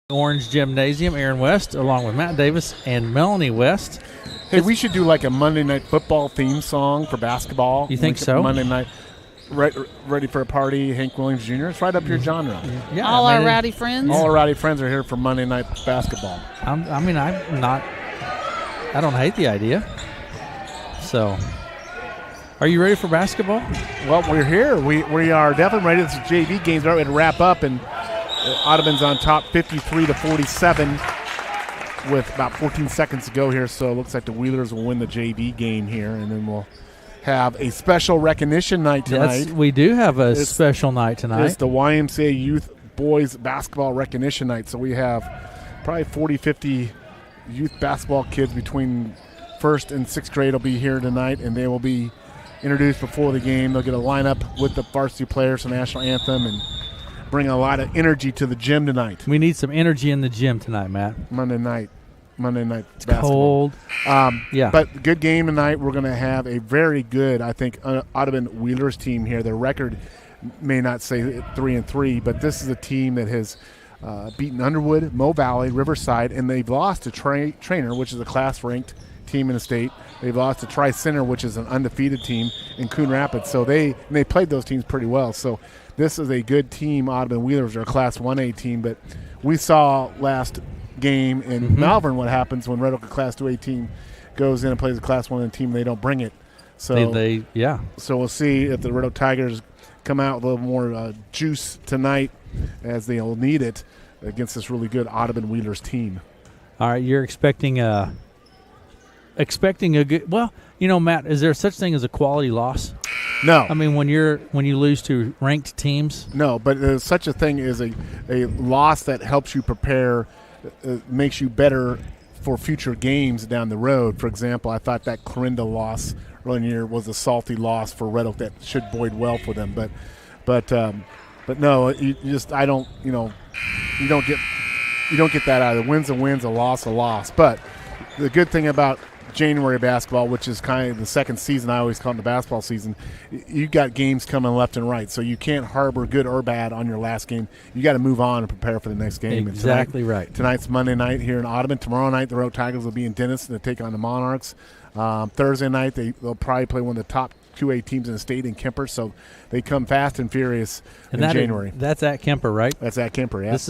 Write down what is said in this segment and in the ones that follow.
Orange Gymnasium, Aaron West, along with Matt Davis and Melanie West. Hey, we should do like a Monday Night Football theme song for basketball. You think so? Monday night, ready for a party, Hank Williams Jr. It's right up your genre. Yeah, All our rowdy friends. All our rowdy friends are here for Monday Night Basketball. I don't hate the idea. So, are you ready for basketball? Well, we're here. We are definitely ready. This JV game's ready to wrap up, and Audubon's on top 53-47 with about 14 seconds to go here. So it looks like the Wheelers will win the JV game here, and then we'll have a special recognition night tonight. We do have a special night tonight. It's the YMCA Youth Boys Basketball Recognition Night. So we have probably 40, 50 youth basketball kids between 1st and 6th grade will be here tonight, and they will be introduced before the game. They'll get a lineup with the varsity players for the national anthem and bring a lot of energy to the gym tonight. We need some energy in the gym tonight, Matt. Monday night it's basketball. Cold. Yeah. But good game tonight. We're going to have a very good, I think, Audubon Wheelers team here. Their record may not say 3-3, but this is a team that has beaten Underwood, Mo Valley, Riverside, and they've lost to Trainer, which is a class-ranked team in the state. They've lost to Tri-Center, which is an undefeated team in Coon Rapids. So they played those teams pretty well. So this is a good team. Audubon Wheelers are a Class 1A team, but we saw last game in Malvern what happens when Red Oak, a Class 2A team, goes in and plays a Class 1A team. They don't bring it. So So we'll see if the Red Oak Tigers come out with a little more juice tonight, as they'll need it against this really good Audubon Wheelers team. All right, you're expecting a good. Well, Matt, is there such thing as a quality loss? No. I mean, when you lose to ranked teams? No, but there's such a thing as a loss that helps you prepare, makes you better for future games down the road. For example, I thought that Clarinda loss earlier in the year was a salty loss for Red Oak that should bode well for them. But no, you don't get that out of it. Wins a wins, a loss. But the good thing about January basketball, which is kind of the second season, I always call it the basketball season, you got games coming left and right, so you can't harbor good or bad on your last game. You got to move on and prepare for the next game. Exactly right. Tonight's Monday night here in Audubon. Tomorrow night, the Red Oak Tigers will be in Denison to take on the Monarchs. Thursday night, they'll probably play one of the top 2A teams in the state in Kemper, so they come fast and furious in January. That's at Kemper, right? That's at Kemper, yeah. This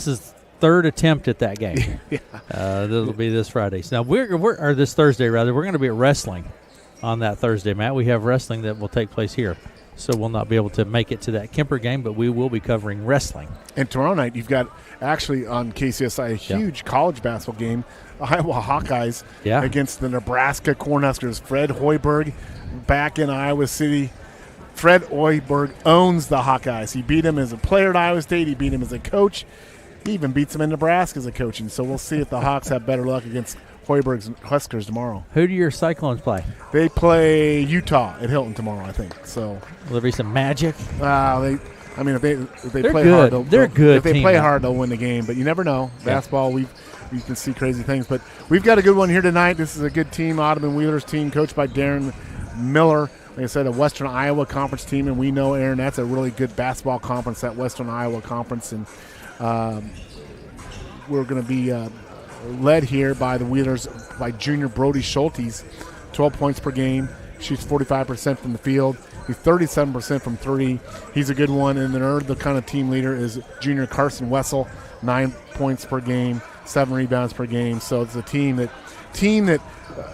is third attempt at that game. Yeah. That'll be this Friday. So now or this Thursday rather. We're going to be at wrestling on that Thursday, Matt. We have wrestling that will take place here, so we'll not be able to make it to that Kemper game, but we will be covering wrestling. And tomorrow night, you've got actually on KCSI a huge college basketball game. Iowa Hawkeyes against the Nebraska Cornhuskers. Fred Hoiberg back in Iowa City. Fred Hoiberg owns the Hawkeyes. He beat him as a player at Iowa State. He beat him as a coach. He even beats him in Nebraska as a coaching. So we'll see if the Hawks have better luck against Hoiberg's Huskers tomorrow. Who do your Cyclones play? They play Utah at Hilton tomorrow, I think. So will there be some magic? If they They're play good. hard, they're good. If they play hard, they'll win the game. But you never know. Basketball, we can see crazy things. But we've got a good one here tonight. This is a good team, Audubon Wheelers team, coached by Darren Miller. Like I said, a Western Iowa Conference team, and we know, Aaron, that's a really good basketball conference, that Western Iowa Conference. And we're going to be led here by the Wheelers by junior Brody Schultes, 12 points per game, shoots 45% from the field. He's 37% from three. He's a good one. And then the kind of team leader is junior Carson Wessel, 9 points per game, 7 rebounds per game. So it's a team that,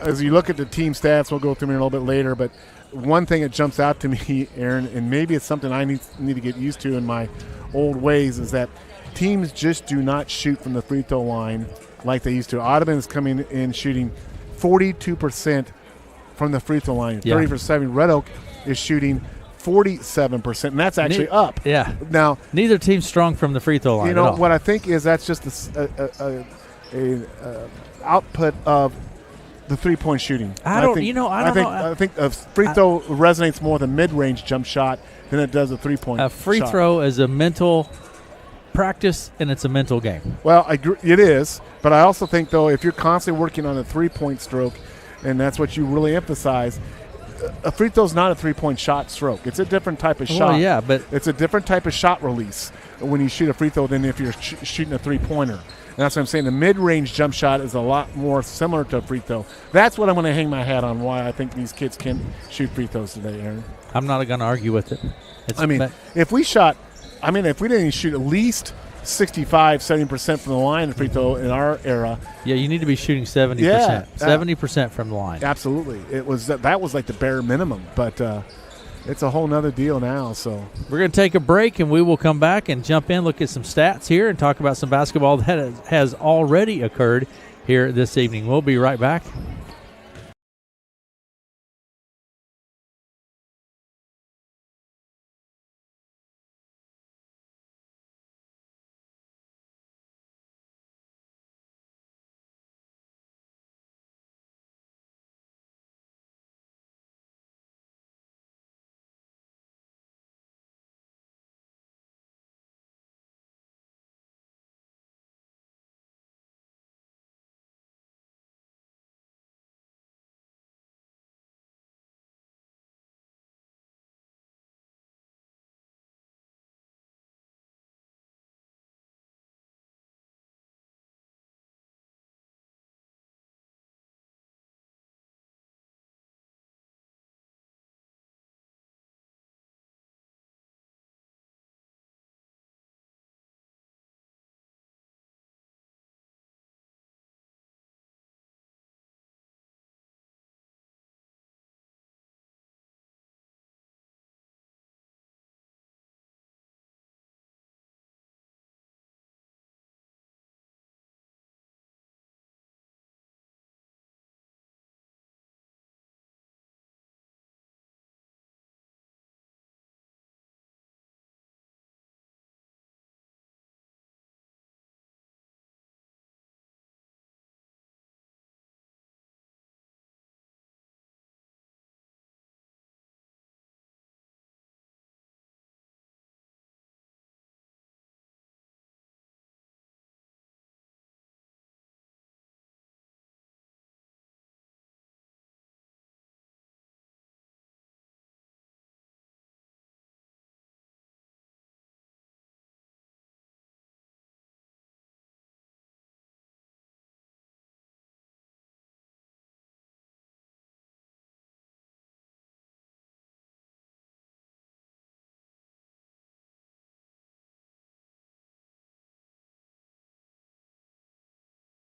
as you look at the team stats, we'll go through them a little bit later, but one thing that jumps out to me, Aaron, and maybe it's something I need to get used to in my old ways, is that teams just do not shoot from the free throw line like they used to. Audubon is coming in shooting 42% from the free throw line, 30 for 7. Red Oak is shooting 47%, and that's actually up. Yeah. Now, neither team's strong from the free throw line. What I think is that's just a output of the three-point shooting. I don't know. I think a free throw resonates more with a mid-range jump shot than it does a three-point A free throw is a mental practice, and it's a mental game. Well, it is, but I also think, though, if you're constantly working on a three-point stroke, and that's what you really emphasize, a free throw's not a three-point shot stroke. It's a different type of shot. Well, yeah, but it's a different type of shot release when you shoot a free throw than if you're shooting a three-pointer. And that's what I'm saying. The mid-range jump shot is a lot more similar to a free throw. That's what I'm going to hang my hat on, why I think these kids can shoot free throws today, Aaron. I'm not going to argue with it. If we didn't even shoot at least 65, 70% from the line free throw in our era. Yeah, you need to be shooting 70%. Yeah, 70% from the line. Absolutely. That was like the bare minimum, but it's a whole nother deal now. So we're going to take a break, and we will come back and jump in, look at some stats here, and talk about some basketball that has already occurred here this evening. We'll be right back.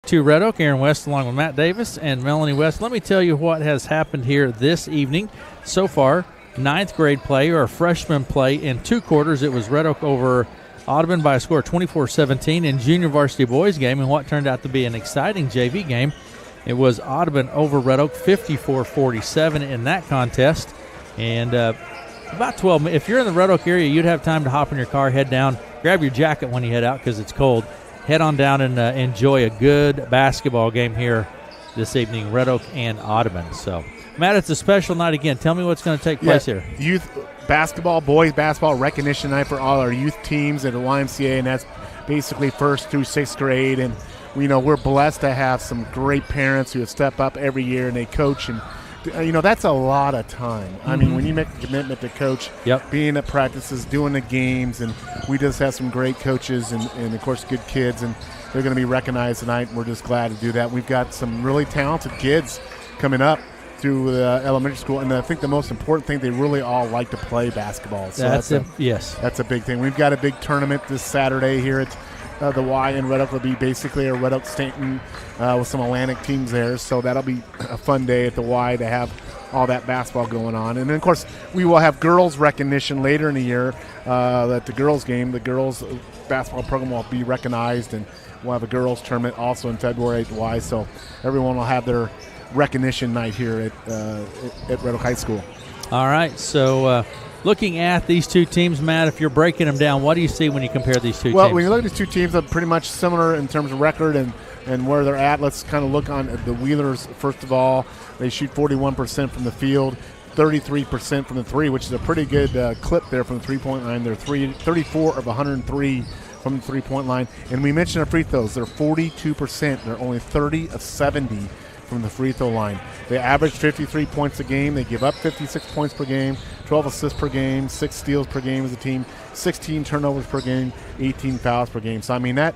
To Red Oak, Aaron West along with Matt Davis and Melanie West. Let me tell you what has happened here this evening. So far, 9th grade play or freshman play in 2 quarters. It was Red Oak over Audubon by a score of 24-17 in junior varsity boys game, and what turned out to be an exciting JV game. It was Audubon over Red Oak 54-47 in that contest. And about 12 minutes. If you're in the Red Oak area, you'd have time to hop in your car, head down, grab your jacket when you head out because it's cold. Head on down and enjoy a good basketball game here this evening, Red Oak and Audubon. So, Matt, it's a special night again. Tell me what's going to take place here. Youth basketball, boys basketball recognition night for all our youth teams at the YMCA, and that's basically 1st through 6th grade. And, we're blessed to have some great parents who have stepped up every year, and they coach. And, that's a lot of time. I mean, when you make a commitment to coach, being at practices, doing the games, and we just have some great coaches and of course, good kids, and they're going to be recognized tonight, and we're just glad to do that. We've got some really talented kids coming up through elementary school, and I think the most important thing, they really all like to play basketball. So that's a big thing. We've got a big tournament this Saturday here at the Y in Red Oak. Will be basically a Red Oak Stanton with some Atlantic teams there, so that'll be a fun day at the Y to have all that basketball going on. And then, of course, we will have girls recognition later in the year at the girls game. The girls basketball program will be recognized, and we'll have a girls tournament also in February at the Y, so everyone will have their recognition night here at Red Oak High School. All right, so looking at these two teams, Matt, if you're breaking them down, what do you see when you compare these two teams? Well, when you look at these two teams, they're pretty much similar in terms of record and where they're at. Let's kind of look on the Wheelers first of all. They shoot 41% from the field, 33% from the three, which is a pretty good clip there from the three-point line. They're 34 of 103 from the three-point line. And we mentioned our free throws. They're 42%. They're only 30 of 70 from the free throw line. They average 53 points a game. They give up 56 points per game, 12 assists per game, 6 steals per game as a team, 16 turnovers per game, 18 fouls per game. So, I mean, that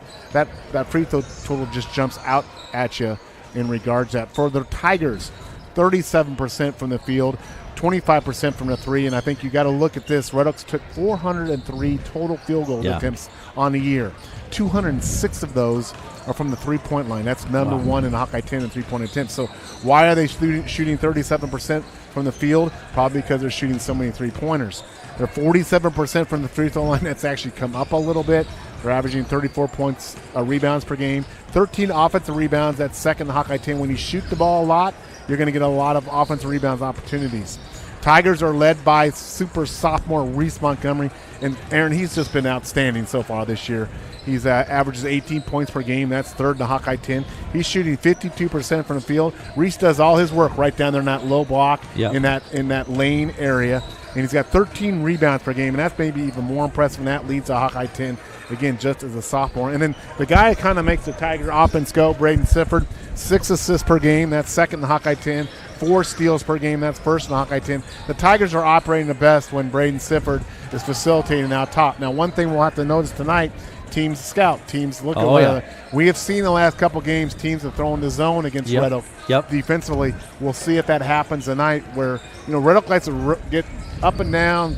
free throw total just jumps out at you in regards to that. For the Tigers, 37% from the field, 25% from the three, and I think you got to look at this. Red Oaks took 403 total field goal attempts on the year. 206 of those are from the three-point line. That's number one in the Hawkeye 10 in three-point attempts. So why are they shooting 37% from the field? Probably because they're shooting so many three-pointers. They're 47% from the free throw line. That's actually come up a little bit. They're averaging 34 points rebounds per game, 13 offensive rebounds. That's second in the Hawkeye 10. When you shoot the ball a lot, you're going to get a lot of offensive rebounds opportunities. Tigers are led by super sophomore Reese Montgomery. And, Aaron, he's just been outstanding so far this year. He's averages 18 points per game. That's third in the Hawkeye 10. He's shooting 52% from the field. Reese does all his work right down there in that low block, in that lane area. And he's got 13 rebounds per game, and that's maybe even more impressive, and that leads the Hawkeye 10, again, just as a sophomore. And then the guy who kind of makes the Tiger offense go, Braden Sifford, 6 assists per game. That's second in the Hawkeye 10. 4 steals per game. That's first in the Hawkeye 10. The Tigers are operating the best when Braden Sifford is facilitating out top. Now, one thing we'll have to notice tonight, teams scout. Teams look at we have seen the last couple games, teams have thrown the zone against Red Oak defensively. We'll see if that happens tonight where, Red Oak likes to get up and down,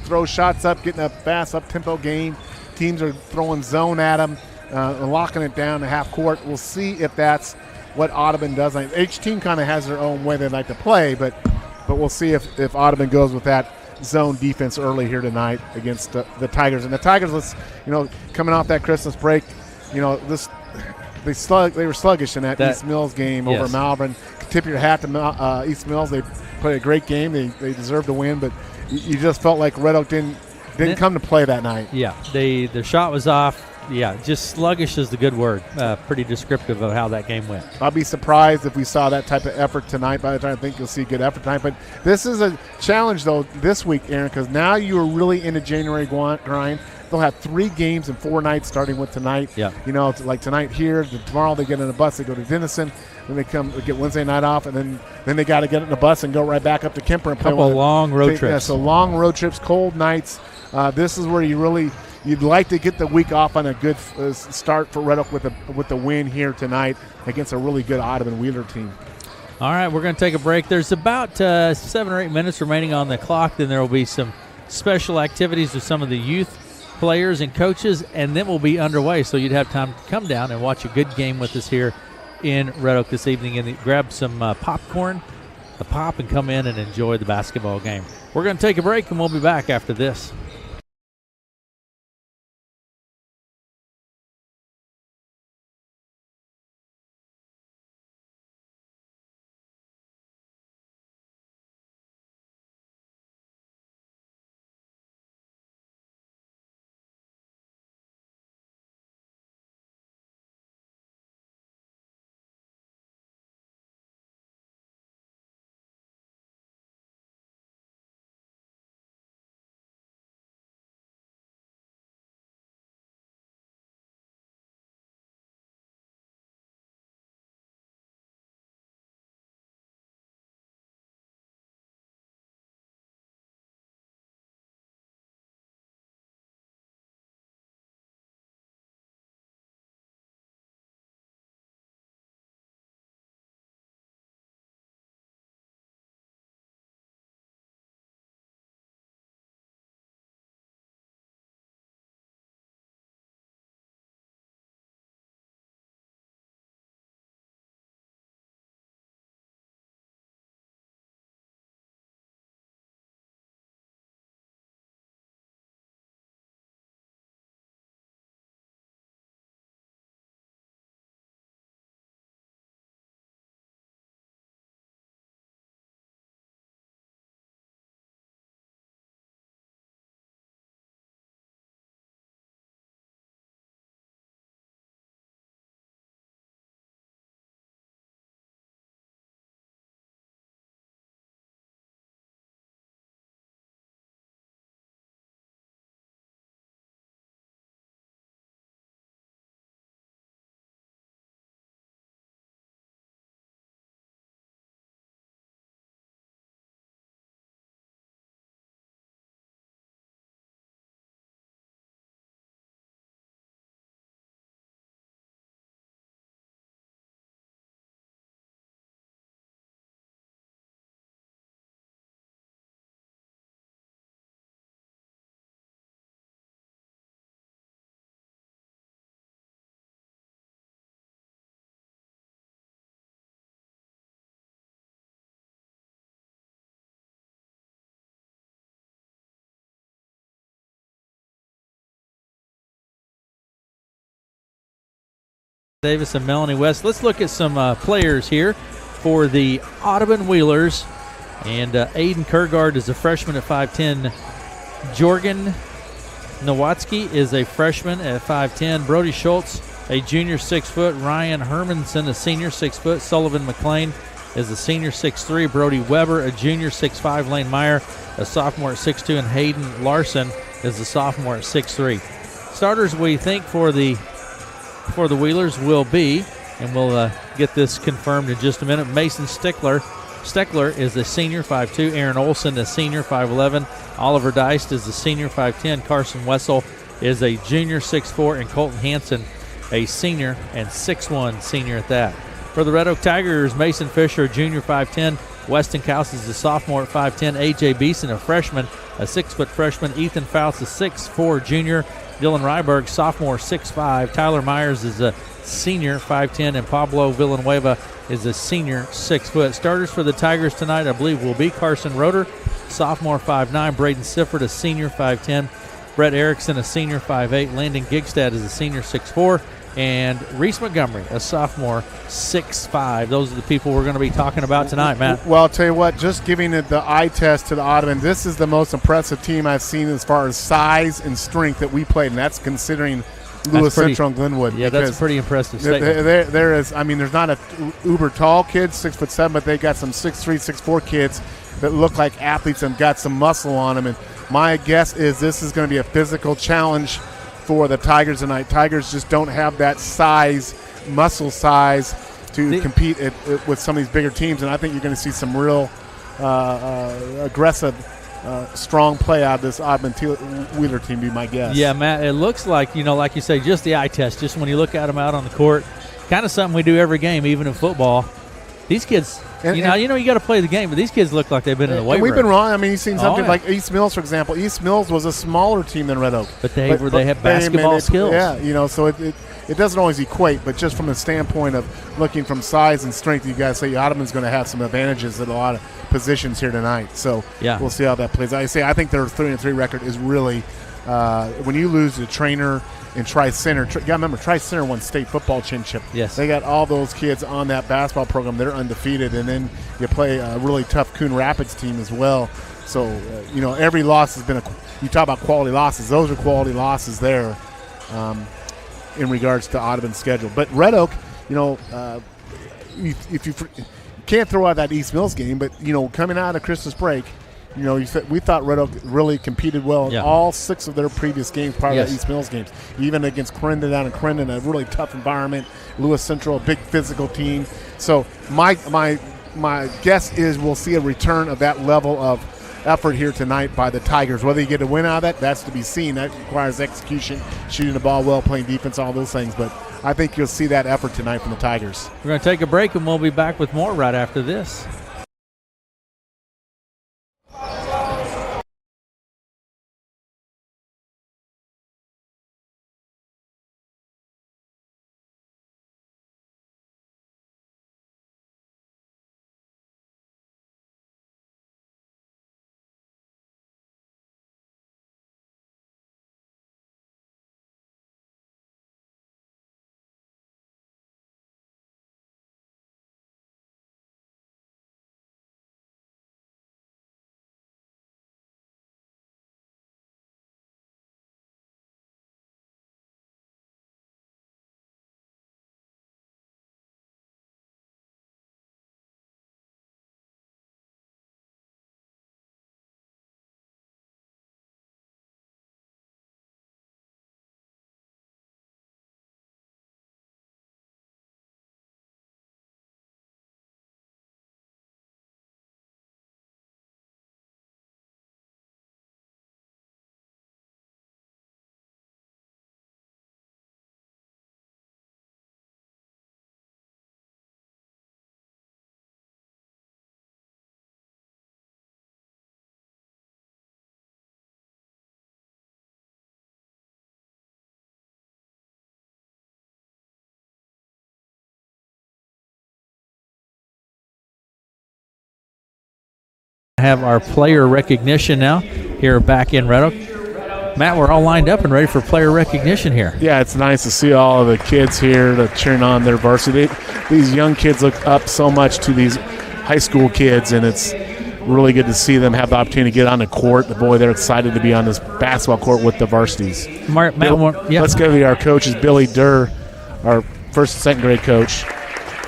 throw shots up, getting a fast up-tempo game. Teams are throwing zone at them, locking it down to half court. We'll see if that's what Audubon does. Each team kind of has their own way they like to play, but we'll see if Audubon goes with that zone defense early here tonight against the Tigers. And the Tigers, coming off that Christmas break, they were sluggish in that East Mills game over Malvern. Tip your hat to East Mills. They played a great game. They deserved to win, but you just felt like Red Oak didn't come to play that night. Yeah, the shot was off. Yeah, just sluggish is the good word. Pretty descriptive of how that game went. I'll be surprised if we saw that type of effort tonight. By the time I think you'll see good effort tonight. But this is a challenge, though, this week, Aaron, because now you are really in a January grind. They'll have 3 games in 4 nights, starting with tonight. Yeah. It's like tonight here. Tomorrow they get in a bus. They go to Denison. Then they get Wednesday night off, and then they got to get in a bus and go right back up to Kemper and play. Couple long road trips. Yeah, so long road trips, cold nights. This is where you'd like to get the week off on a good start for Red Oak with the win here tonight against a really good Audubon Wheeler team. All right, we're going to take a break. There's about 7 or 8 minutes remaining on the clock. Then there will be some special activities with some of the youth players and coaches, and then we'll be underway. So you'd have time to come down and watch a good game with us here in Red Oak this evening and grab some popcorn, a pop, and come in and enjoy the basketball game. We're going to take a break, and we'll be back after this. Davis and Melanie West. Let's look at some players here for the Audubon Wheelers. And Aiden Kurgard is a freshman at 5'10". Jorgen Nowatzki is a freshman at 5'10". Brody Schultz, a junior, 6 foot. Ryan Hermanson, a senior, 6 foot. Sullivan McLean is a senior, 6'3". Brody Weber, a junior, 6'5". Lane Meyer, a sophomore at 6'2". And Hayden Larson is a sophomore at 6'3". Starters we think for the Wheelers will be, and we'll get this confirmed in just a minute, Mason Steckler is a senior, 5'2". Aaron Olson, a senior, 5'11". Oliver Deist is a senior, 5'10". Carson Wessel is a junior, 6'4". And Colton Hansen, a senior and 6'1" senior at that. For the Red Oak Tigers, Mason Fisher, a junior, 5'10". Weston Kaus is a sophomore at 5'10". A.J. Beeson, a freshman, a 6-foot freshman. Ethan Faust, a 6'4" junior. Dylan Ryberg, sophomore, 6'5". Tyler Myers is a senior, 5'10". And Pablo Villanueva is a senior, 6 foot. Starters for the Tigers tonight, I believe, will be Carson Roeder, sophomore, 5'9". Braden Sifford, a senior, 5'10". Brett Erickson, a senior, 5'8". Landon Gigstad is a senior, 6'4". And Reese Montgomery, a sophomore, 6'5". Those are the people we're going to be talking about tonight, Matt. Well, I'll tell you what, just giving it the eye test to the Audubon, this is the most impressive team I've seen as far as size and strength that we played, and that's considering Lewis Central and Glenwood. Yeah, that's a pretty impressive statement. There is, I mean, there's not a uber tall kid, 6'7", but they got some 6'3", 6'4" kids that look like athletes and got some muscle on them. And my guess is this is going to be a physical challenge for the Tigers tonight. Tigers just don't have that size, muscle size, to compete with some of these bigger teams. And I think you're going to see some real aggressive, strong play out of this Audubon Wheeler team, be my guess. Yeah, Matt, it looks like, like you say, just the eye test, just when you look at them out on the court, kind of something we do every game, even in football. These kids, you got to play the game, but these kids look like they've been in the weight room. We've been wrong. I mean, you've seen something like East Mills, for example. East Mills was a smaller team than Red Oak. But they have basketball skills. Yeah, so it doesn't always equate, but just from the standpoint of looking from size and strength, you guys say Audubon's going to have some advantages at a lot of positions here tonight. So we'll see how that plays. I think their 3-3 record is really, when you lose the trainer in Tri-Center. You got to remember, Tri-Center won state football championship. Yes. They got all those kids on that basketball program. They're undefeated. And then you play a really tough Coon Rapids team as well. So, every loss has been you talk about quality losses. Those are quality losses there in regards to Audubon's schedule. But Red Oak, if you can't throw out that East Mills game, but, coming out of Christmas break, we thought Red Oak really competed well in all 6 of their previous games prior to the East Mills games. Even against Clarendon down in Clarendon, a really tough environment. Lewis Central, a big physical team. So my guess is we'll see a return of that level of effort here tonight by the Tigers. Whether you get a win out of that, that's to be seen. That requires execution, shooting the ball well, playing defense, all those things. But I think you'll see that effort tonight from the Tigers. We're going to take a break, and we'll be back with more right after this. Have our player recognition now here back in Red Oak. Matt, we're all lined up and ready for player recognition here. Yeah, it's nice to see all of the kids here to cheering on their varsity. These young kids look up so much to these high school kids, and it's really good to see them have the opportunity to get on the court. They're excited to be on this basketball court with the varsities. Matt, let's go to our coaches. Billy Durr, our first and second grade coach,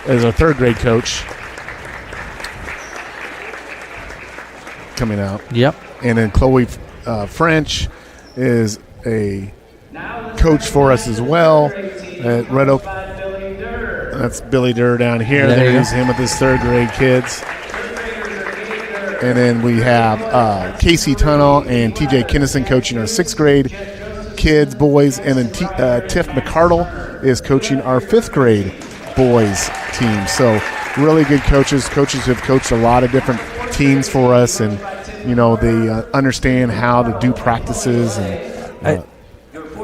is our third grade coach coming out. Yep. And then Chloe French is a coach for us as well at Red Oak. That's Billy Durr down here. There's him with his third grade kids. And then we have Casey Tunnell and TJ Kinnison coaching our sixth grade kids, boys. And then Tiff McCardle is coaching our fifth grade boys team. So really good coaches. Coaches who have coached a lot of different teams for us, and they understand how to do practices. And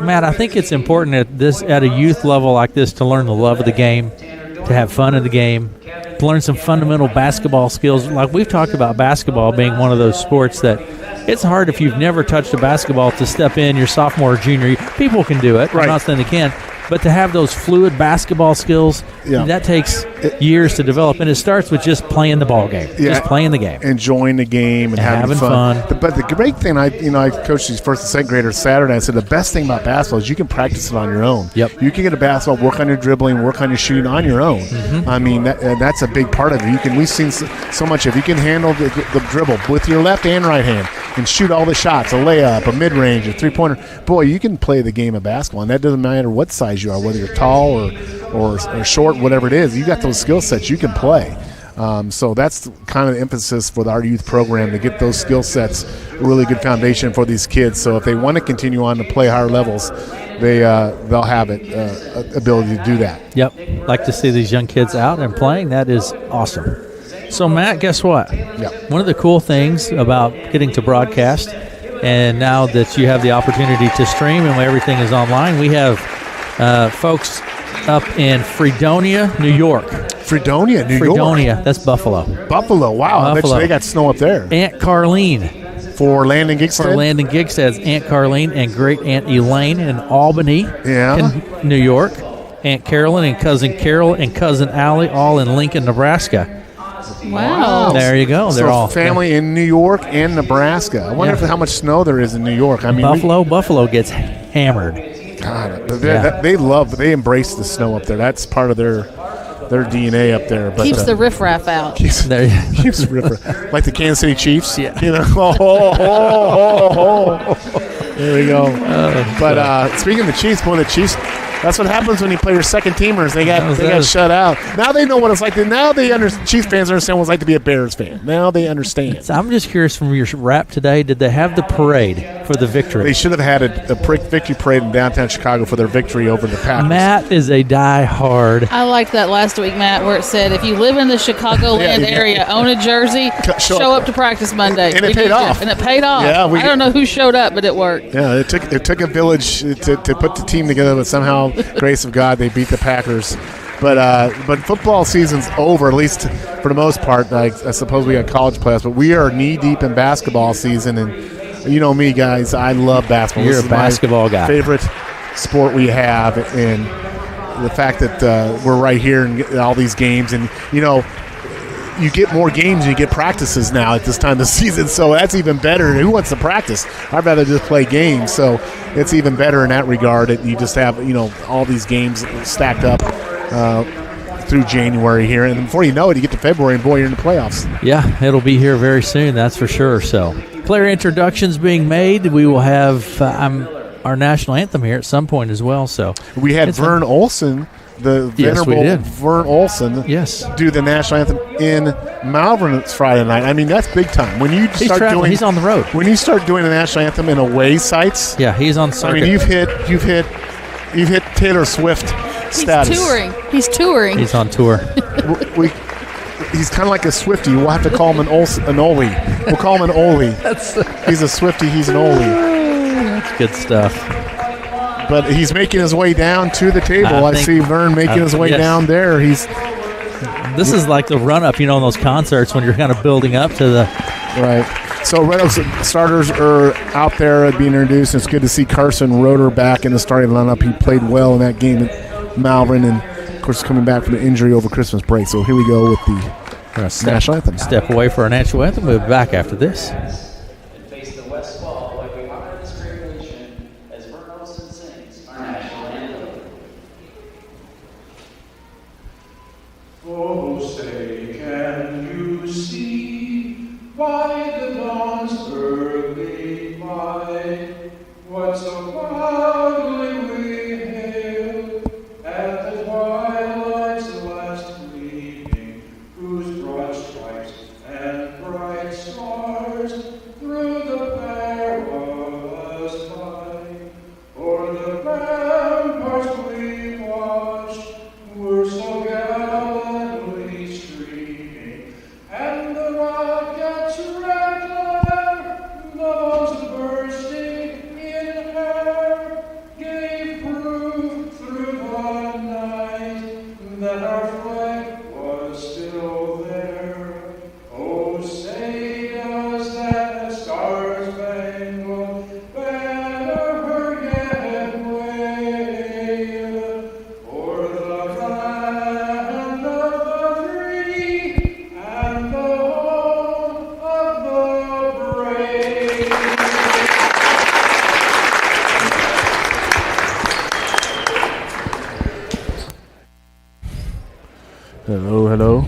Matt, I think it's important at a youth level like this to learn the love of the game, to have fun in the game, to learn some fundamental basketball skills. Like we've talked about basketball being one of those sports that it's hard if you've never touched a basketball to step in your sophomore or junior year. People can do it. Right. I'm not saying they can't. But to have those fluid basketball skills, that takes years to develop. And it starts with just playing the ball game, just playing the game. Enjoying the game and having fun. But the great thing, I coached these first and second graders Saturday. I said the best thing about basketball is you can practice it on your own. Yep. You can get a basketball, work on your dribbling, work on your shooting on your own. Mm-hmm. I mean, that's a big part of it. We've seen so much. If you can handle the dribble with your left and right hand and shoot all the shots, a layup, a mid-range, a three-pointer, boy, you can play the game of basketball. And that doesn't matter what size you are, whether you're tall or short, whatever it is. You got those skill sets, you can play. So that's kind of the emphasis for our youth program, to get those skill sets, a really good foundation for these kids. So if they want to continue on to play higher levels, they'll have ability to do that. Yep. Like to see these young kids out and playing. That is awesome. So, Matt, guess what? Yep. One of the cool things about getting to broadcast, and now that you have the opportunity to stream and everything is online, we have folks up in Fredonia, New York. Fredonia, New York? Fredonia, that's Buffalo. Buffalo, wow. Buffalo. I bet they got snow up there. Aunt Carlene. For Landon Gigstead? For Landon Gigstead's Aunt Carlene and great Aunt Elaine in Albany, New York. Aunt Carolyn and Cousin Carol and Cousin Allie all in Lincoln, Nebraska. Wow. There you go. They're all family in New York and Nebraska. I wonder how much snow there is in New York. I mean, Buffalo gets hammered. God, they embrace the snow up there. That's part of their DNA up there. But, keeps the riffraff out. Keeps the riffraff. Like the Kansas City Chiefs. Yeah. There we go. But speaking of the Chiefs, the Chiefs, that's what happens when you play your second teamers. They got shut out. Now they know what it's like. Chiefs fans understand what it's like to be a Bears fan. Now they understand. So I'm just curious, from your wrap today, did they have the parade for the victory? They should have had a victory parade in downtown Chicago for their victory over the Packers. Matt is a die-hard. I liked that last week, Matt, where it said, if you live in the Chicagoland area, own a jersey, show up to practice Monday. And it paid off. And it paid off. Yeah, I don't know who showed up, but it worked. Yeah, it took a village to put the team together, but somehow, grace of God, they beat the Packers. But football season's over, at least for the most part. I suppose we got college playoffs, but we are knee-deep in basketball season. And you know me, guys, I love basketball. You're a basketball guy. Favorite sport we have, and the fact that we're right here and get all these games. And, you get more games and you get practices now at this time of the season, so that's even better. Who wants to practice? I'd rather just play games, so it's even better in that regard. You just have all these games stacked up through January here, and before you know it, you get to February, and boy, you're in the playoffs. Yeah, it'll be here very soon, that's for sure. So player introductions being made. We will have our national anthem here at some point as well. So we had Vern Olson. The venerable Vern Olson do the national anthem in Malvern Friday night. I mean, that's big time. When you he's on the road. When you start doing the national anthem in away sites, he's on circuit. I mean, you've hit Taylor Swift status. He's touring. He's on tour. He's kind of like a Swiftie. We'll have to call him an Ole. We'll call him an Ole. He's a Swiftie. He's an Ole. That's good stuff. But he's making his way down to the table. I see Vern making his way down there. This is like the run-up, in those concerts when you're kind of building up to the... Right. So Red Oaks starters are out there being introduced. It's good to see Carson Roeder back in the starting lineup. He played well in that game at Malvern, and of course coming back from the injury over Christmas break. So here we go with the national anthem. Step away for our national anthem. We'll be back after this. Oh, say, can you see by the dawn's early light what so proudly we hailed at the twilight's last gleaming, whose broad stripes and bright stars through the perilous fight o'er the ramparts we watched were so gallantly streaming, and the rocket's red glare, the bombs bursting in air, gave proof through the night that our flag was still there. Oh, say does that star-spangled banner yet wave o'er the land of the free and the home of the brave. Hello, hello.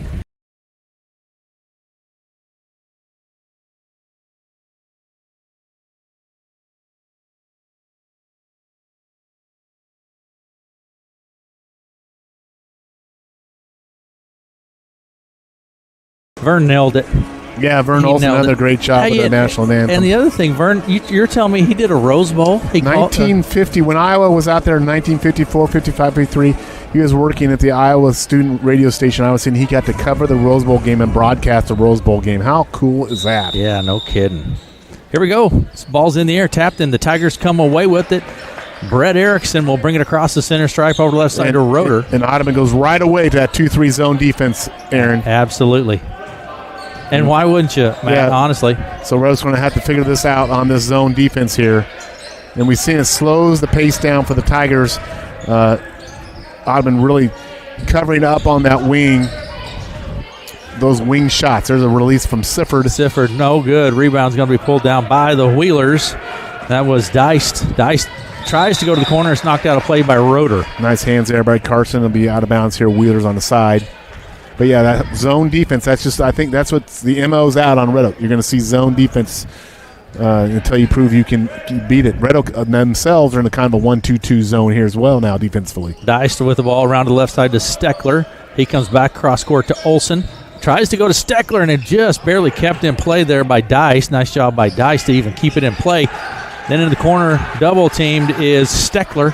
Vern nailed it. Yeah, Vern He Olsen, nailed another it. great job with Hey, the national anthem. And the other thing, Vern, you're telling me he did a Rose Bowl? He called- 1950, when Iowa was out there in 1954, 55, 53, he was working at the Iowa student radio station. I was saying he got to cover the Rose Bowl game and broadcast the Rose Bowl game. How cool is that? Yeah, no kidding. Here we go. This ball's in the air, tapped in. The Tigers come away with it. Brett Erickson will bring it across the center stripe over the left side to Roeder. And Audubon goes right away to that 2-3 zone defense, Aaron. Absolutely. And why wouldn't you, Matt, Yeah. honestly? So Rose's going to have to figure this out on this zone defense here. And we've seen it slows the pace down for the Tigers. Audubon really covering up on that wing, those wing shots. There's a release from Sifford. Sifford, no good. Rebound's going to be pulled down by the Wheelers. That was Deist. Deist tries to go to the corner. It's knocked out of play by Roeder. Nice hands there by Carson. It'll be out of bounds here. Wheelers on the side. But yeah, that zone defense, that's just, I think that's what the MO's out on Red Oak. You're going to see zone defense until you prove you can beat it. Red Oak themselves are in a kind of a 1-2-2 zone here as well now defensively. Deist with the ball around to the left side to Steckler. He comes back cross court to Olsen. Tries to go to Steckler, and it just barely kept in play there by Deist. Nice job by Deist to even keep it in play. Then in the corner, double teamed is Steckler.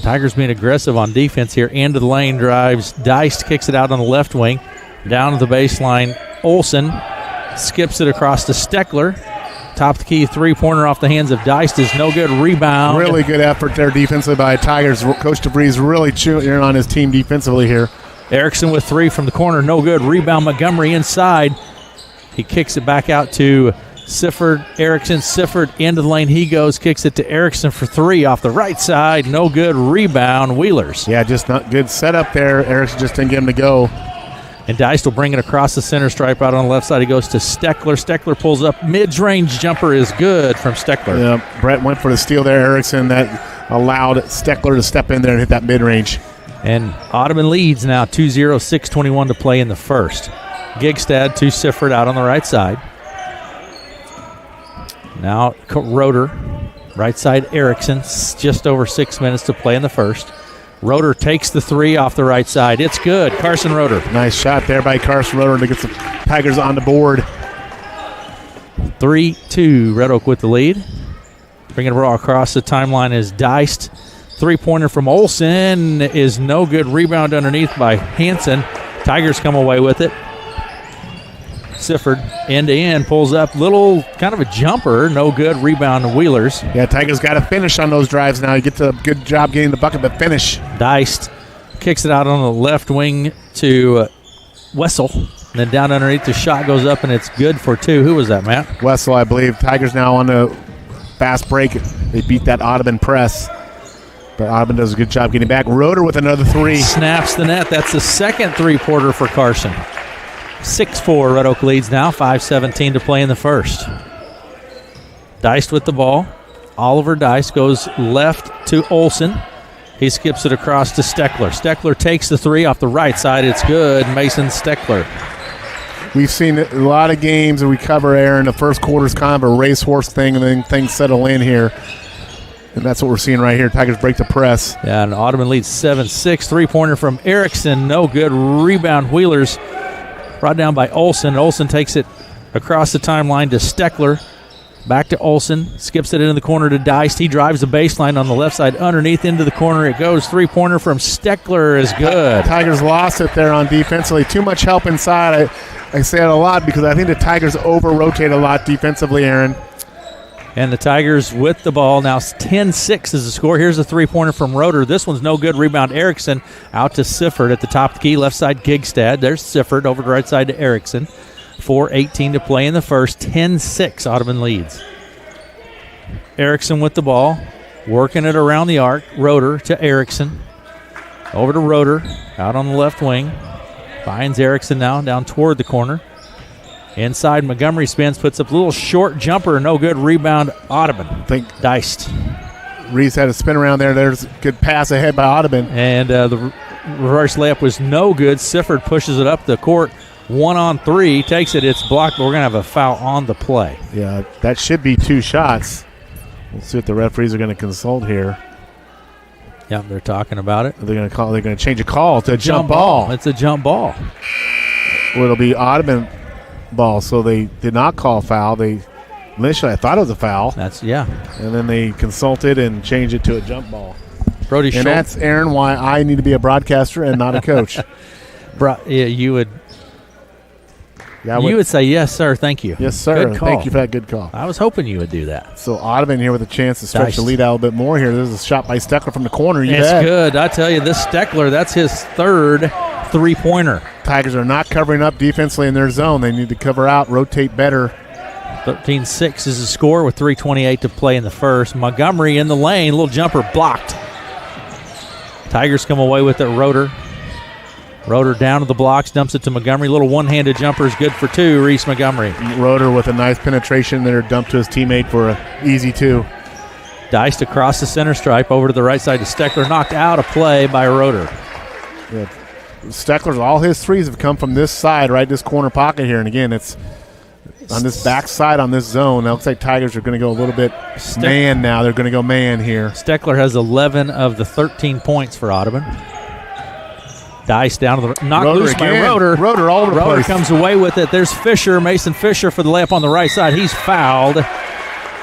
Tigers being aggressive on defense here. Into the lane drives. Deist kicks it out on the left wing. Down to the baseline. Olsen skips it across to Steckler. Top of the key three-pointer off the hands of Deist is no good. Rebound. Really good effort there defensively by Tigers. Coach DeVries really cheering on his team defensively here. Erickson with three from the corner. No good. Rebound Montgomery inside. He kicks it back out to Sifford. Erickson. Sifford into the lane. He goes. Kicks it to Erickson for three off the right side. No good. Rebound. Wheelers. Yeah, just not good setup there. Erickson just didn't get him to go. And Deist will bring it across the center stripe out on the left side. He goes to Steckler. Steckler pulls up. Mid-range jumper is good from Steckler. Yeah, Brett went for the steal there. Erickson, that allowed Steckler to step in there and hit that mid-range. And Audubon leads now 2-0, 6:21 to play in the first. Gigstad to Sifford out on the right side. Now Roeder, right side Erickson, just over 6 minutes to play in the first. Roeder takes the three off the right side. It's good. Carson Roeder. Nice shot there by Carson Roeder to get the Tigers on the board. 3-2, Red Oak with the lead. Bringing the ball across the timeline is Deist. Three-pointer from Olsen is no good. Rebound underneath by Hansen. Tigers come away with it. Sifford end-to-end pulls up. Little kind of a jumper. No good. Rebound to Wheelers. Yeah, Tigers got to finish on those drives now. You get a good job getting the bucket, but finish. Deist kicks it out on the left wing to Wessel. And then down underneath, the shot goes up, and it's good for 2. Who was that, Matt? Wessel, I believe. Tigers now on the fast break. They beat that Audubon press. But Audubon does a good job getting back. Roeder with another 3. Snaps the net. That's the second three-pointer for Carson. 6-4, Red Oak leads now. 5:17 to play in the first. Deist with the ball. Oliver Deist goes left to Olson. He skips it across to Steckler. Steckler takes the 3 off the right side. It's good. Mason Steckler. We've seen a lot of games that we cover, Aaron. The first quarter is kind of a racehorse thing, and then things settle in here. And that's what we're seeing right here. Tigers break the press. Yeah, and Audubon leads 7-6. Three-pointer from Erickson. No good. Rebound Wheelers. Brought down by Olson. Olson takes it across the timeline to Steckler. Back to Olson. Skips it into the corner to Deist. He drives the baseline on the left side. Underneath into the corner it goes. Three-pointer from Steckler is good. Tigers lost it there on defensively. Too much help inside. I say it a lot because I think the Tigers over-rotate a lot defensively, Aaron. And the Tigers with the ball. Now 10-6 is the score. Here's a three-pointer from Roeder. This one's no good. Rebound Erickson out to Sifford at the top of the key. Left side Gigstad. There's Sifford over the right side to Erickson. 4:18 to play in the first. 10-6 Audubon leads. Erickson with the ball. Working it around the arc. Roeder to Erickson. Over to Roeder. Out on the left wing. Finds Erickson now down toward the corner. Inside, Montgomery spins, puts up a little short jumper, no good. Rebound, Audubon. I think Deist. Reese had a spin around there. There's a good pass ahead by Audubon. And the reverse layup was no good. Sifford pushes it up the court. 1-on-3, takes it. It's blocked, but we're going to have a foul on the play. Yeah, that should be 2 shots. We'll see what the referees are going to consult here. Yeah, they're talking about it. They're going to change a call to a jump ball. It's a jump ball. Well, it'll be Audubon ball, so they did not call foul. They initially I thought it was a foul. And then they consulted and changed it to a jump ball. Brody and that's, Aaron, why I need to be a broadcaster and not a coach. You would say yes, sir. Thank you. Yes, sir. Good call. Thank you for that good call. I was hoping you would do that. So Audubon here with a chance to stretch the lead out a little bit more here. There's a shot by Steckler from the corner. It's good. I tell you, this Steckler, that's his 3rd three-pointer. Tigers are not covering up defensively in their zone. They need to cover out, rotate better. 13-6 is the score with 3:28 to play in the first. Montgomery in the lane, little jumper blocked. Tigers come away with it. Roeder down to the blocks, dumps it to Montgomery. Little one-handed jumper is good for 2. Reese Montgomery. Roeder with a nice penetration there, dumped to his teammate for an easy 2. Deist across the center stripe over to the right side to Steckler. Knocked out of play by Roeder. Yeah. Steckler's, all his threes have come from this side, right, this corner pocket here. And again, it's on this back side on this zone. It looks like Tigers are going to go a little bit man now. They're going to go man here. Steckler has 11 of the 13 points for Audubon. Deist down to the knocked loose by Roeder. Roeder all over the place. Roeder comes away with it. There's Fisher, Mason Fisher for the layup on the right side. He's fouled,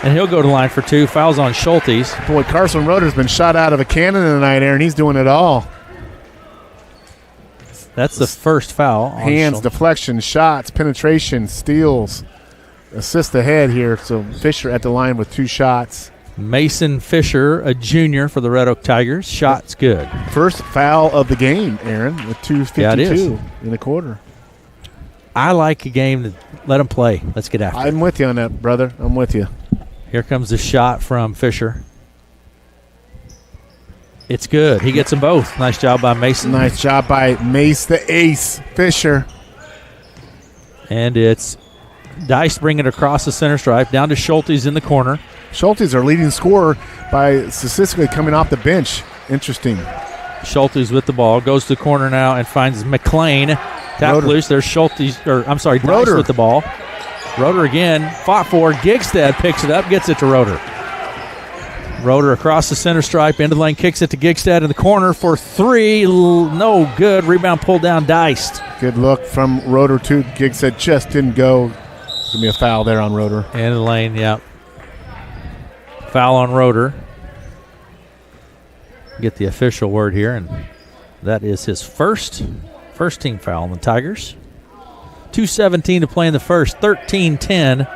and he'll go to the line for 2. Fouls on Schultes. Boy, Carson Roeder's been shot out of a cannon tonight, Aaron. He's doing it all. That's the first foul. Hands, deflection, shots, penetration, steals, assist ahead here. So Fisher at the line with 2 shots. Mason Fisher, a junior for the Red Oak Tigers. Shot's good. First foul of the game, Aaron, with 2:52 in the quarter. I like a game that let them play. Let's get after it. I'm with you on that, brother. I'm with you. Here comes the shot from Fisher. It's good. He gets them both. Nice job by Mason. Nice job by Mace, the ace, Fisher. And it's Deist bringing it across the center stripe, down to Schultes in the corner. Schultes, our leading scorer, by statistically coming off the bench. Interesting. Schultes with the ball. Goes to the corner now and finds McLean. Tap loose. There's Deist with the ball. Roeder again. Fought for. Gigstad picks it up, gets it to Roeder. Roeder across the center stripe, into the lane, kicks it to Gigstad in the corner for 3. No good. Rebound pulled down Deist. Good look from Roeder too. Gigstad just didn't go. There's going to be a foul there on Roeder. In the lane, yeah. Foul on Roeder. Get the official word here, and that is his first team foul on the Tigers. 2:17 to play in the first. 13-10.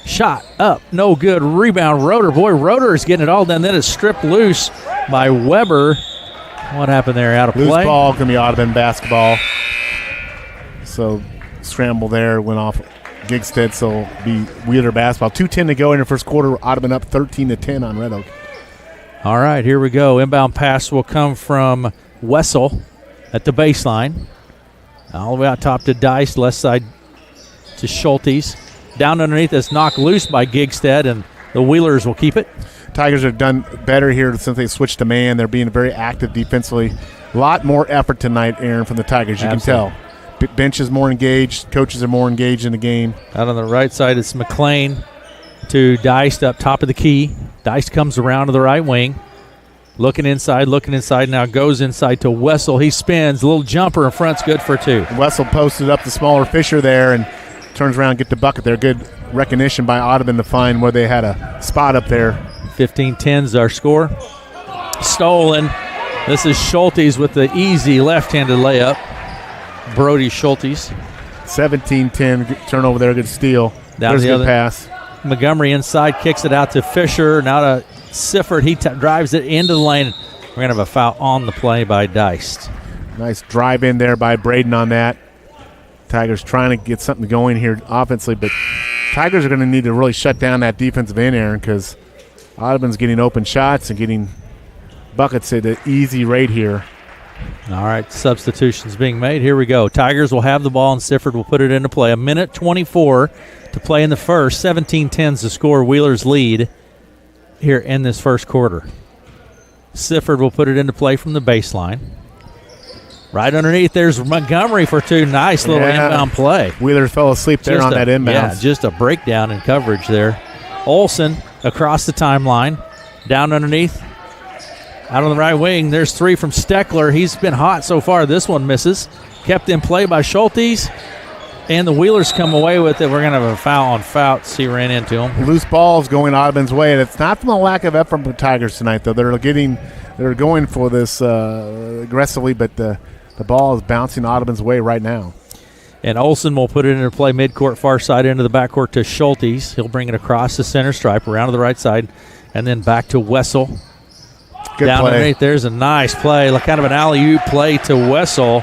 Shot up, no good. Rebound, Roeder. Boy, Roeder is getting it all done. Then it's stripped loose by Weber. What happened there? Out of Loose play? ball, going to be Audubon basketball. So scramble there, went off Gigstead, so be Wheeler basketball. 2:10 to go in the first quarter. Audubon up 13-10 on Red Oak. All right, here we go. Inbound pass will come from Wessel at the baseline. All the way out top to Dice, left side to Schultes. Down underneath is knocked loose by Gigstead, and the Wheelers will keep it. Tigers have done better here since they switched to man. They're being very active defensively. A lot more effort tonight, Aaron, from the Tigers. You Absolutely. can tell. Bench is more engaged. Coaches are more engaged in the game. Out on the right side, it's McLean to Dice up top of the key. Dice comes around to the right wing. Looking inside, now goes inside to Wessel. He spins, a little jumper in front's good for two. Wessel posted up the smaller Fisher there and turns around and get the bucket there. Good recognition by Audubon to find where they had a spot up there. 15-10's our score. Stolen. This is Schultes with the easy left-handed layup. Brody Schultes. 17-10 turnover there, good steal. Down There's a the good other. pass. Montgomery inside, kicks it out to Fisher. Now to Sifford. He drives it into the lane. We're going to have a foul on the play by Deist. Nice drive in there by Braden on that. Tigers trying to get something going here offensively, but Tigers are going to need to really shut down that defensive end, Aaron, because Audubon's getting open shots and getting buckets at an easy rate here. All right, substitutions being made. Here we go. Tigers will have the ball, and Sifford will put it into play. 1:24 to play in the first. 17-10's the score. Wheelers lead here in this first quarter. Sifford will put it into play from the baseline. Right underneath, there's Montgomery for two. Nice little inbound play. Wheeler fell asleep there on that inbound. Yeah, just a breakdown in coverage there. Olsen across the timeline. Down underneath. Out on the right wing, there's three from Steckler. He's been hot so far. This one misses. Kept in play by Schultes. And the Wheelers come away with it. We're going to have a foul on Fouts. He ran into him. Loose balls going Audubon's way, and it's not from a lack of effort from the Tigers tonight, though. They're going for this aggressively, but the ball is bouncing Audubon's way right now. And Olsen will put it into play midcourt, far side into the backcourt to Schultes. He'll bring it across the center stripe, around to the right side, and then back to Wessel. Good Down play. underneath, there's a nice play, like kind of an alley-oop play to Wessel.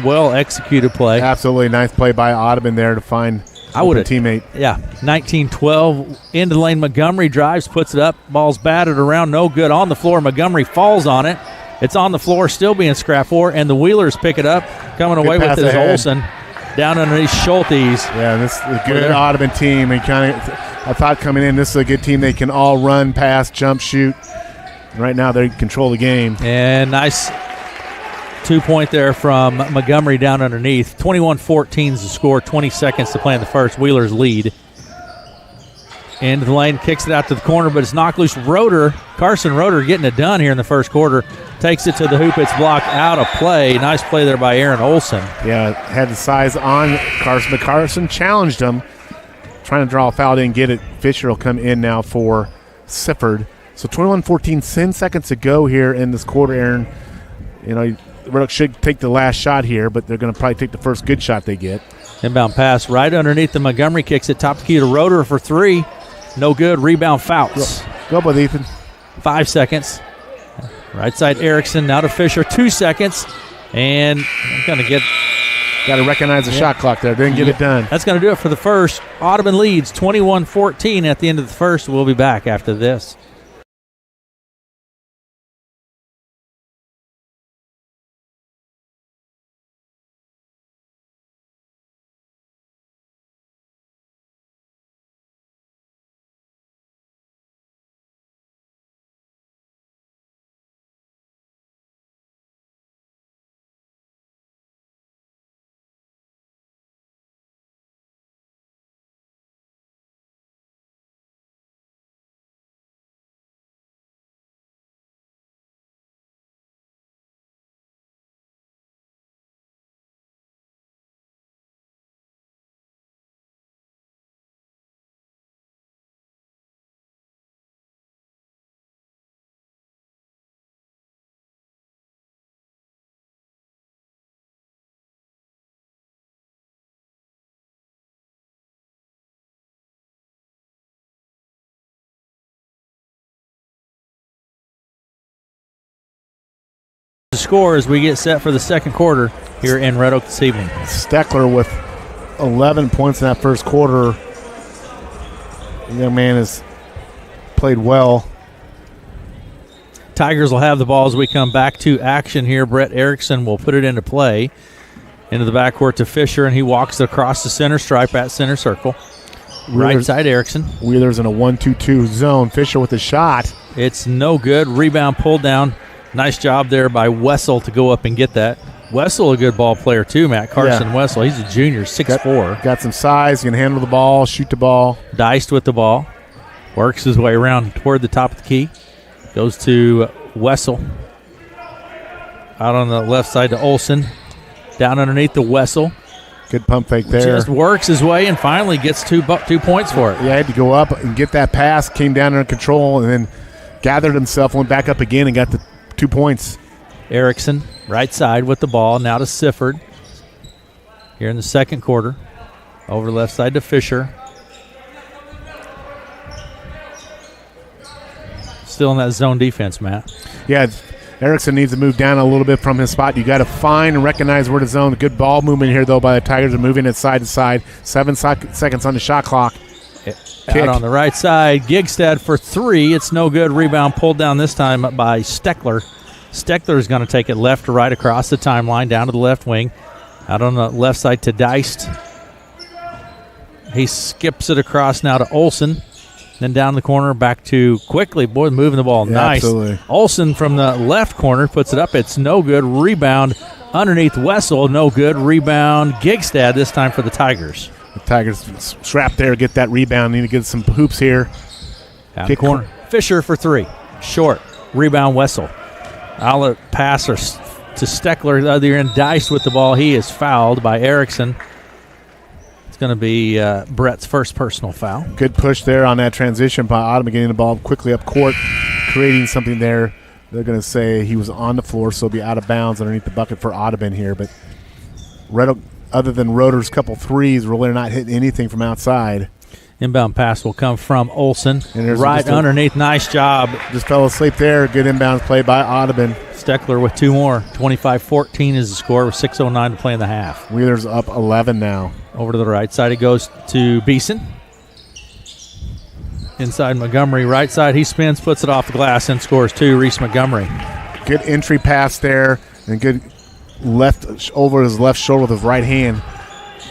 Well-executed play. Absolutely nice play by Audubon there to find a teammate. Yeah, 19-12, into the lane. Montgomery drives, puts it up. Ball's batted around, no good. On the floor, Montgomery falls on it. It's on the floor, still being scrapped for, and the Wheelers pick it up. Coming away with it is Olsen. Down underneath Schultes. Yeah, this is a good Audubon team. I thought coming in, this is a good team. They can all run, pass, jump, shoot. Right now, they control the game. And nice 2-point there from Montgomery down underneath. 21-14 is the score. 20 seconds to play in the first. Wheelers lead. Into the lane, kicks it out to the corner, but it's knocked loose. Carson Roeder getting it done here in the first quarter. Takes it to the hoop. It's blocked out of play. Nice play there by Aaron Olsen. Yeah, had the size on Carson, but Carson challenged him. Trying to draw a foul, didn't get it. Fisher will come in now for Sifford. So 21-14, 10 seconds to go here in this quarter, Aaron. You know, Red Oak should take the last shot here, but they're going to probably take the first good shot they get. Inbound pass right underneath the Montgomery, kicks it top key to Roeder for three. No good. Rebound Fouts. Go with Ethan. 5 seconds. Right side Erickson now to Fisher. 2 seconds. And I'm going to get. Got to recognize the shot clock there. Didn't get it done. That's going to do it for the first. Audubon leads 21-14 at the end of the first. We'll be back after this. score as we get set for the second quarter here in Red Oak this evening. Steckler with 11 points in that first quarter. The young man has played well. Tigers will have the ball as we come back to action here. Brett Erickson will put it into play. Into the backcourt to Fisher, and he walks across the center stripe at center circle. Right side Erickson. Wheeler's in a 1-2-2 zone. Fisher with a shot. It's no good. Rebound pulled down. Nice job there by Wessel to go up and get that. Wessel, a good ball player too, Matt. Carson Wessel. He's a junior, 6'4". Got some size. He can handle the ball, shoot the ball. Diced with the ball. Works his way around toward the top of the key. Goes to Wessel. Out on the left side to Olson. Down underneath the Wessel. Good pump fake there. Just works his way and finally gets 2 points for it. Yeah, had to go up and get that pass. Came down under control and then gathered himself, went back up again and got the 2 points. Erickson, right side with the ball. Now to Sifford. Here in the second quarter. Over left side to Fisher. Still in that zone defense, Matt. Yeah, Erickson needs to move down a little bit from his spot. You got to find and recognize where to zone. Good ball movement here, though, by the Tigers. Are moving it side to side. 7 seconds on the shot clock. Out on the right side. Gigstad for 3. It's no good. Rebound pulled down this time by Steckler. Steckler is going to take it left to right across the timeline, down to the left wing. Out on the left side to Diced. He skips it across now to Olson. Then down the corner, back to quickly. Boy, moving the ball. Yeah, nice. Absolutely. Olson from the left corner puts it up. It's no good. Rebound underneath Wessel. No good. Rebound Gigstad this time for the Tigers. The Tigers strapped there, get that rebound. Need to get some hoops here. Down the corner. Fisher for 3. Short. Rebound Wessel. Outlet passer to Steckler. The other end. Diced with the ball. He is fouled by Erickson. It's going to be Brett's first personal foul. Good push there on that transition by Audubon, getting the ball quickly up court, creating something there. They're going to say he was on the floor, so he'll be out of bounds underneath the bucket for Audubon here. But Red Oak, other than Roeder's couple threes, really not hitting anything from outside. Inbound pass will come from Olson. And right underneath. Nice job. Just fell asleep there. Good inbound play by Audubon. Steckler with 2 more. 25-14 is the score with 6:09 to play in the half. Wheeler's up 11 now. Over to the right side, it goes to Beeson. Inside Montgomery, right side, he spins, puts it off the glass, and scores 2. Reese Montgomery. Good entry pass there, and good left over his left shoulder with his right hand.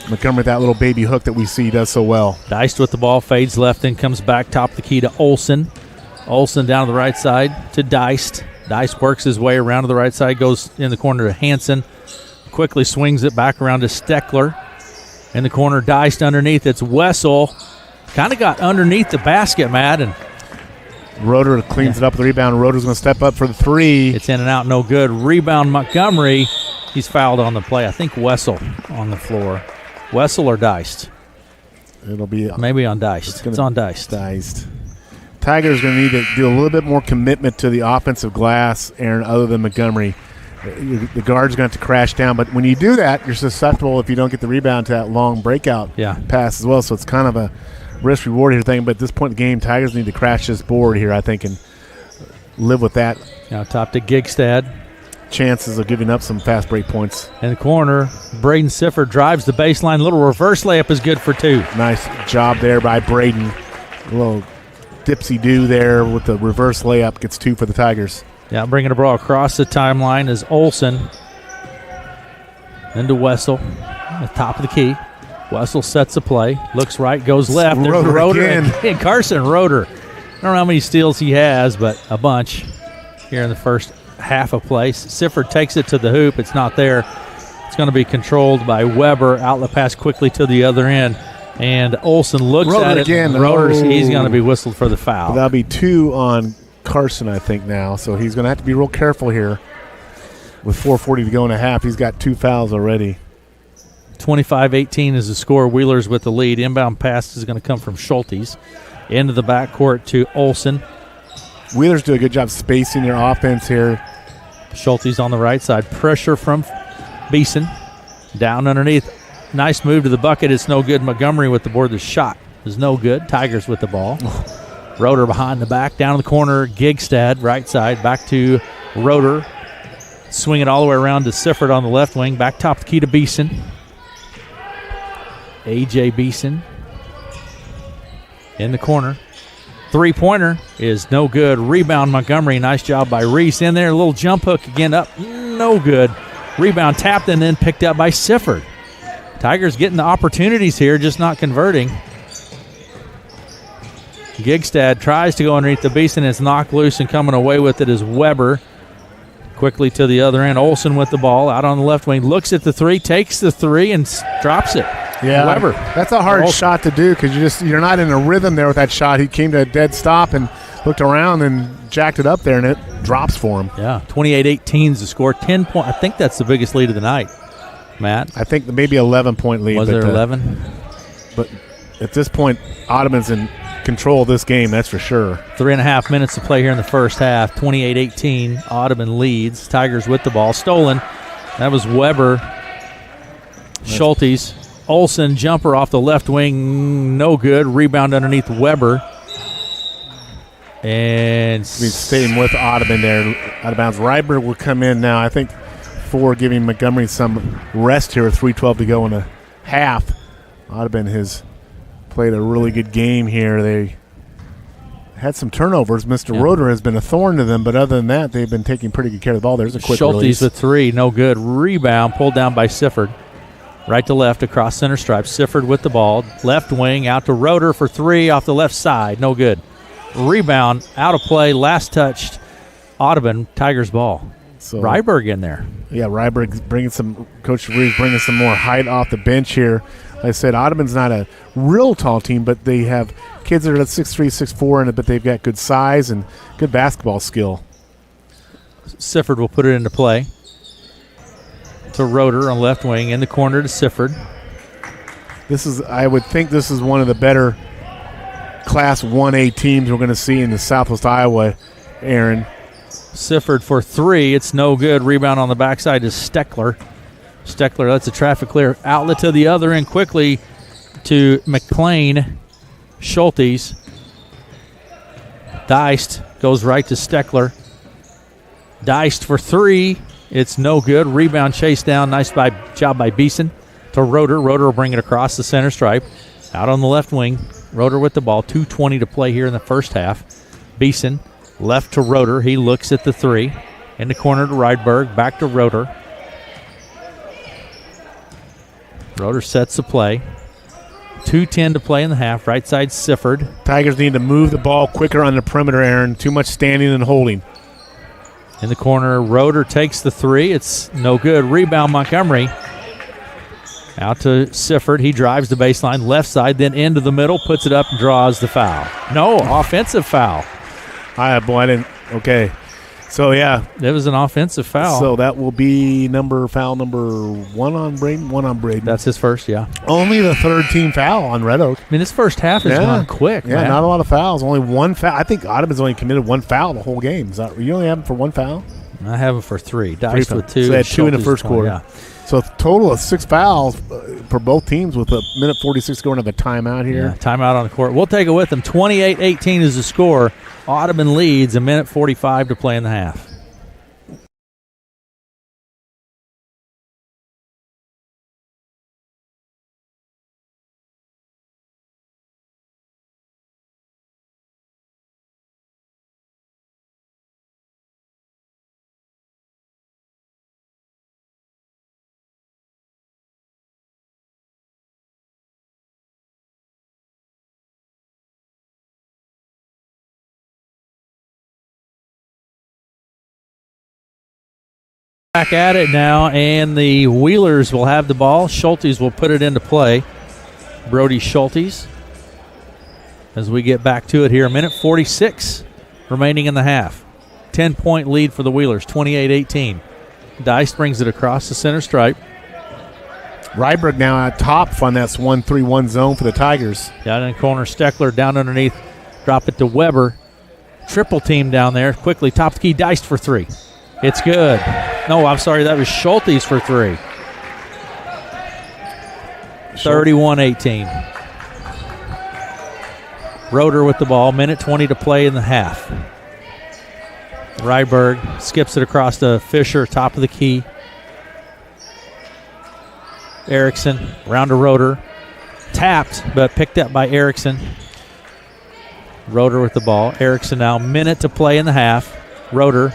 Montgomery with that little baby hook that we see does so well. Diced with the ball, fades left, and comes back top of the key to Olson. Olson down to the right side to Diced. Diced works his way around to the right side, goes in the corner to Hansen. Quickly swings it back around to Steckler. In the corner, Diced underneath. It's Wessel. Kind of got underneath the basket, Matt. And Roeder cleans it up with the rebound. Roeder's going to step up for the 3. It's in and out, no good. Rebound Montgomery. He's fouled on the play. I think Wessel on the floor. Wessel or Diced? It'll be maybe on Diced. It's on Diced. Diced. Tigers going to need to do a little bit more commitment to the offensive glass, Aaron, other than Montgomery. The guard's going to have to crash down, but when you do that, you're susceptible if you don't get the rebound to that long breakout pass as well. So it's kind of a risk-reward here thing. But at this point in the game, Tigers need to crash this board here, I think, and live with that. Now top to Gigstad. Chances of giving up some fast break points. In the corner, Braden Sifford drives the baseline. Little reverse layup is good for 2. Nice job there by Braden. A little dipsy-do there with the reverse layup. Gets 2 for the Tigers. Yeah, bringing the ball across the timeline is Olson. Into Wessel, at the top of the key. Wessel sets the play, looks right, goes left. There's Roeder and Carson Roeder. I don't know how many steals he has, but a bunch here in the first half of play. Sifford takes it to the hoop. It's not there. It's going to be controlled by Weber. Outlet pass quickly to the other end. And Olson looks Roeder at it. Again. Roeder's, he's going to be whistled for the foul. That'll be 2 on Carson, I think, now. So he's going to have to be real careful here. With 4:40 to go in a half, he's got 2 fouls already. 25-18 is the score. Wheelers with the lead. Inbound pass is going to come from Schultes. Into the backcourt to Olson. Wheelers do a good job spacing their offense here. Schultes on the right side. Pressure from Beeson. Down underneath. Nice move to the bucket. It's no good. Montgomery with the board. The shot is no good. Tigers with the ball. Roeder behind the back. Down in the corner. Gigstad, right side. Back to Roeder. Swing it all the way around to Sifford on the left wing. Back top the key to Beeson. A.J. Beeson in the corner. Three-pointer is no good. Rebound Montgomery. Nice job by Reese. In there, a little jump hook again up. No good. Rebound tapped and then picked up by Sifford. Tigers getting the opportunities here, just not converting. Gigstad tries to go underneath the Beeson. It's knocked loose, and coming away with it is Weber. Quickly to the other end. Olsen with the ball out on the left wing. Looks at the three, takes the three, and drops it. Yeah, Weber. That's a hard shot to do because you're not in a rhythm there with that shot. He came to a dead stop and looked around and jacked it up there, and it drops for him. Yeah, 28-18 is the score. 10 point. I think that's the biggest lead of the night, Matt. I think maybe 11-point lead. Was there 11? But at this point, Audubon's in control of this game, that's for sure. 3.5 minutes to play here in the first half. 28-18. Audubon leads. Tigers with the ball. Stolen. That was Weber. Schultes. Olsen, jumper off the left wing. No good. Rebound underneath Weber. And staying with Audubon there. Out of bounds. Ryberg will come in now, I think, for giving Montgomery some rest here with 3:12 to go in a half. Audubon has played a really good game here. They had some turnovers. Mr. Roeder has been a thorn to them, but other than that, they've been taking pretty good care of the ball. There's a quick release. Schultes with three, no good. Rebound pulled down by Sifford. Right to left across center stripe. Sifford with the ball. Left wing out to Roeder for three off the left side. No good. Rebound out of play. Last touched Audubon. Tigers ball. So Ryberg in there. Yeah, Ryberg bringing Coach Reeves bringing some more height off the bench here. Like I said, Audubon's not a real tall team, but they have kids that are at 6'3", 6'4", but they've got good size and good basketball skill. Sifford will put it into play. To Roeder on left wing, in the corner to Sifford. I would think this is one of the better Class 1A teams we're going to see in the Southwest Iowa, Aaron. Sifford for three. It's no good. Rebound on the backside is Steckler. Steckler, that's a traffic clear. Outlet to the other end quickly to McLean. Schultes. Deist goes right to Steckler. Deist for three. It's no good. Rebound chase down. Nice job by Beeson to Roeder. Roeder will bring it across the center stripe. Out on the left wing. Roeder with the ball. 2:20 to play here in the first half. Beeson left to Roeder. He looks at the three. In the corner to Rydberg. Back to Roeder. Roeder sets the play. 2:10 to play in the half. Right side Sifford. Tigers need to move the ball quicker on the perimeter, Aaron. Too much standing and holding. In the corner, Roeder takes the three. It's no good. Rebound Montgomery. Out to Sifford. He drives the baseline. Left side, then into the middle. Puts it up and draws the foul. No, offensive foul. I didn't. Okay. So, yeah. It was an offensive foul. So that will be foul number one on Braden. One on Braden. That's his first, yeah. Only the third team foul on Red Oak. I mean, his first half has gone quick. Yeah, man. not a lot of fouls. Only one foul. I think Audubon's only committed one foul the whole game. You only have him for one foul? I have him for three. Deist with two. So they had two in the first quarter. Yeah. So a total of 6 fouls for both teams with a minute 46 going to the timeout here. Yeah, timeout on the court. We'll take it with them. 28-18 is the score. Audubon leads. A minute 45 to play in the half. Back at it now, and the Wheelers will have the ball. Schultes will put it into play. Brody Schultes. As we get back to it here, a minute 46 remaining in the half. 10-point lead for the Wheelers, 28-18. Deist brings it across the center stripe. Ryberg now at top on that 1-3-1 zone for the Tigers. Down in the corner, Steckler down underneath. Drop it to Weber. Triple team down there. Quickly, top the key, Deist for three. It's good. No, I'm sorry, that was Schultes for three. 31-18. Roeder with the ball. Minute 20 to play in the half. Ryberg skips it across to Fisher, top of the key. Erickson, round to Roeder. Tapped, but picked up by Erickson. Roeder with the ball. Erickson now, minute to play in the half. Roeder,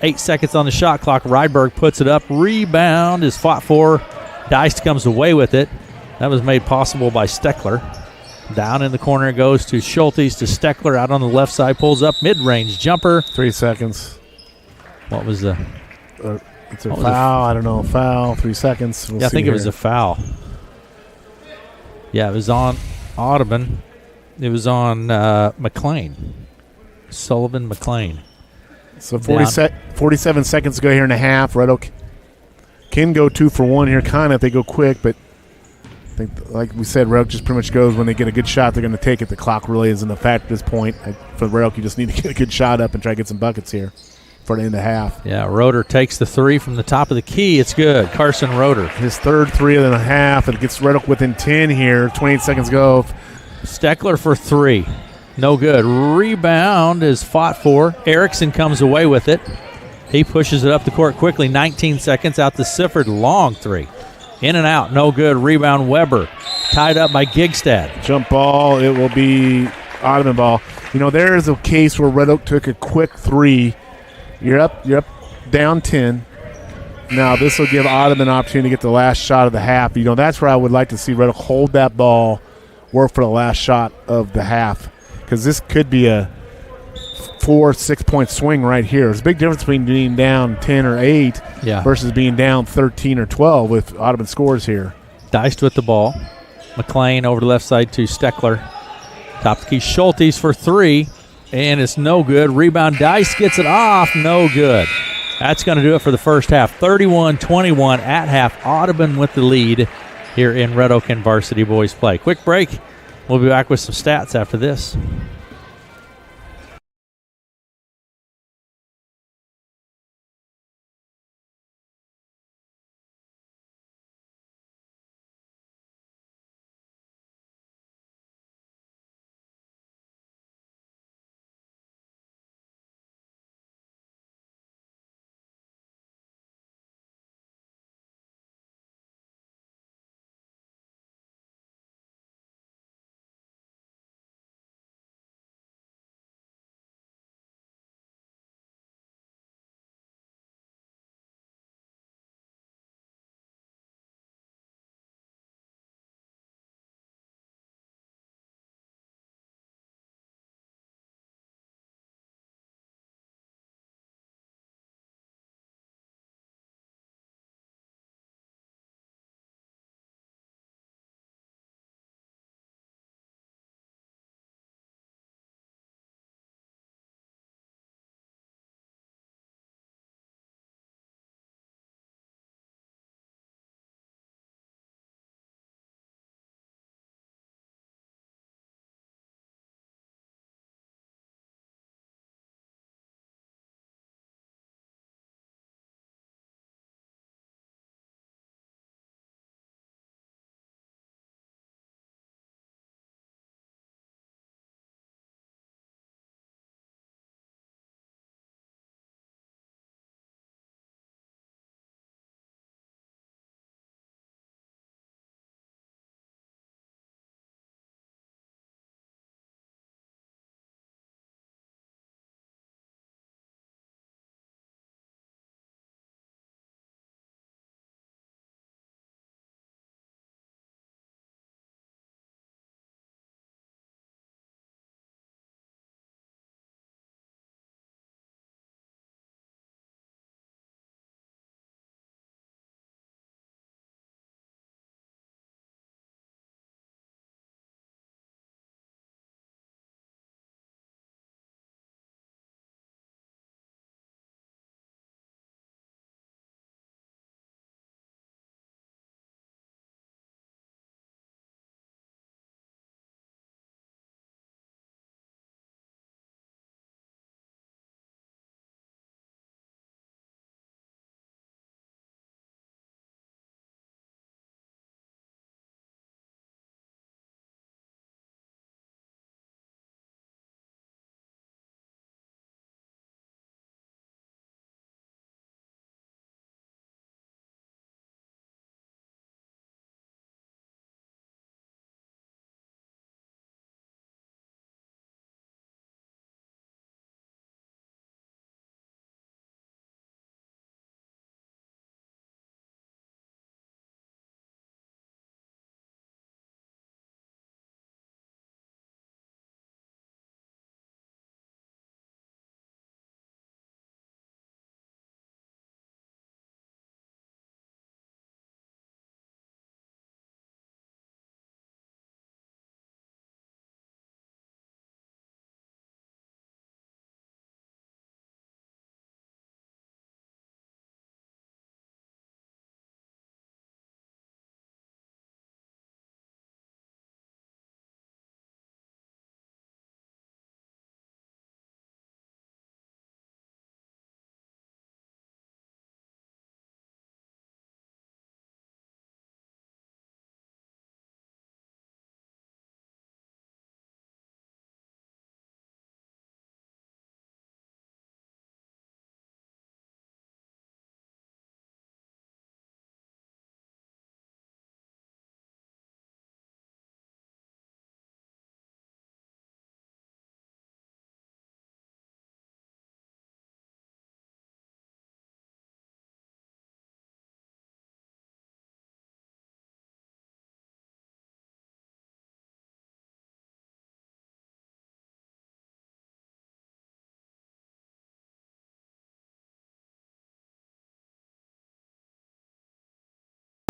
8 seconds on the shot clock. Ryberg puts it up. Rebound is fought for. Dice comes away with it. That was made possible by Steckler. Down in the corner it goes to Schultes to Steckler out on the left side. Pulls up mid-range jumper. 3 seconds. What was the... It's a foul. I don't know. Foul. 3 seconds. I think it was a foul. Yeah, it was on Audubon. It was on McLean. Sullivan McLean. So 47 seconds to go here in the half. Red Oak can go 2 for 1 here, kind of, if they go quick, but I think, like we said, Red Oak just pretty much goes when they get a good shot, they're going to take it. The clock really isn't a factor at this point. For Red Oak, you just need to get a good shot up and try to get some buckets here for the end of the half. Yeah, Roeder takes the 3 from the top of the key. It's good. Carson Roeder. His third 3 of the half. It gets Red Oak within 10 here. 28 seconds go. Steckler for 3. No good. Rebound is fought for. Erickson comes away with it. He pushes it up the court quickly. 19 seconds out to Sifford. Long 3. In and out. No good. Rebound Weber. Tied up by Gigstad. Jump ball. It will be Audubon ball. You know, there is a case where Red Oak took a quick 3. You're up down 10. Now this will give Audubon an opportunity to get the last shot of the half. You know, that's where I would like to see Red Oak hold that ball, work for the last shot of the half, because this could be a 4-6 point swing right here. There's a big difference between being down 10 or 8 versus being down 13 or 12 with Audubon scores here. Diced with the ball. McLean over the left side to Steckler. Top of the key. Schultes for 3. And it's no good. Rebound. Dice gets it off. No good. That's going to do it for the first half. 31-21 at half. Audubon with the lead here in Red Oak and Varsity Boys play. Quick break. We'll be back with some stats after this.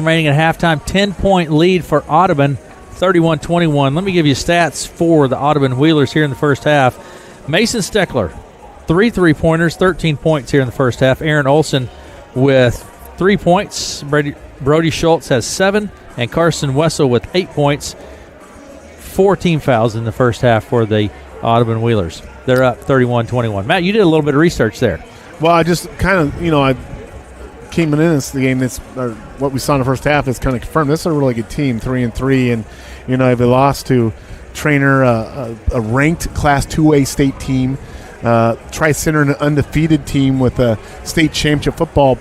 remaining at halftime. 10-point lead for Audubon, 31-21. Let me give you stats for the Audubon Wheelers here in the first half. Mason Steckler, 3 3-pointers, 13 points here in the first half. Aaron Olson with 3 points. Brody Schultz has 7, and Carson Wessel with 8 points. 4 team fouls in the first half for the Audubon Wheelers. They're up 31-21. Matt, you did a little bit of research there. Well, I just kind of, I came in this the game. What we saw in the first half is kind of confirmed. This is a really good team, 3-3, and if they lost to Trainer, a ranked Class 2A state team, Tri-Center, an undefeated team with a state championship football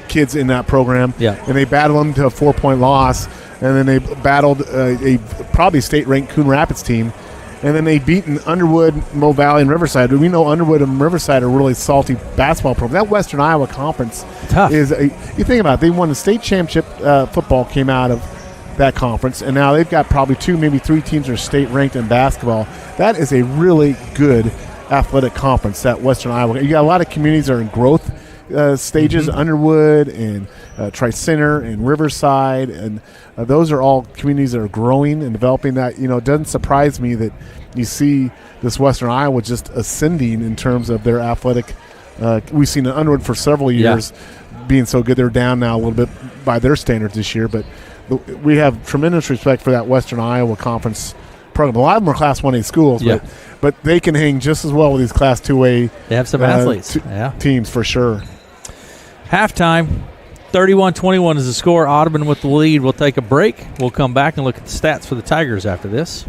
kids in that program. Yeah. And they battled them to a 4-point loss, and then they battled a probably state-ranked Coon Rapids team, and then they beaten Underwood, Mo Valley, and Riverside. We know Underwood and Riverside are really salty basketball programs. That Western Iowa Conference Tough. you think about it, they won the state championship. Football came out of that conference, and now they've got probably 2, maybe 3 teams that are state-ranked in basketball. That is a really good athletic conference, that Western Iowa. You got a lot of communities that are in growth stages, Underwood and Tri-Center and Riverside, and those are all communities that are growing and developing. That it doesn't surprise me that you see this Western Iowa just ascending in terms of their athletic. We've seen Underwood for several years being so good. They're down now a little bit by their standards this year, but we have tremendous respect for that Western Iowa Conference program. A lot of them are Class 1A schools, but they can hang just as well with these Class 2A. They have some athletes. Teams for sure. Halftime, 31-21 is the score. Audubon with the lead. We'll take a break. We'll come back and look at the stats for the Tigers after this.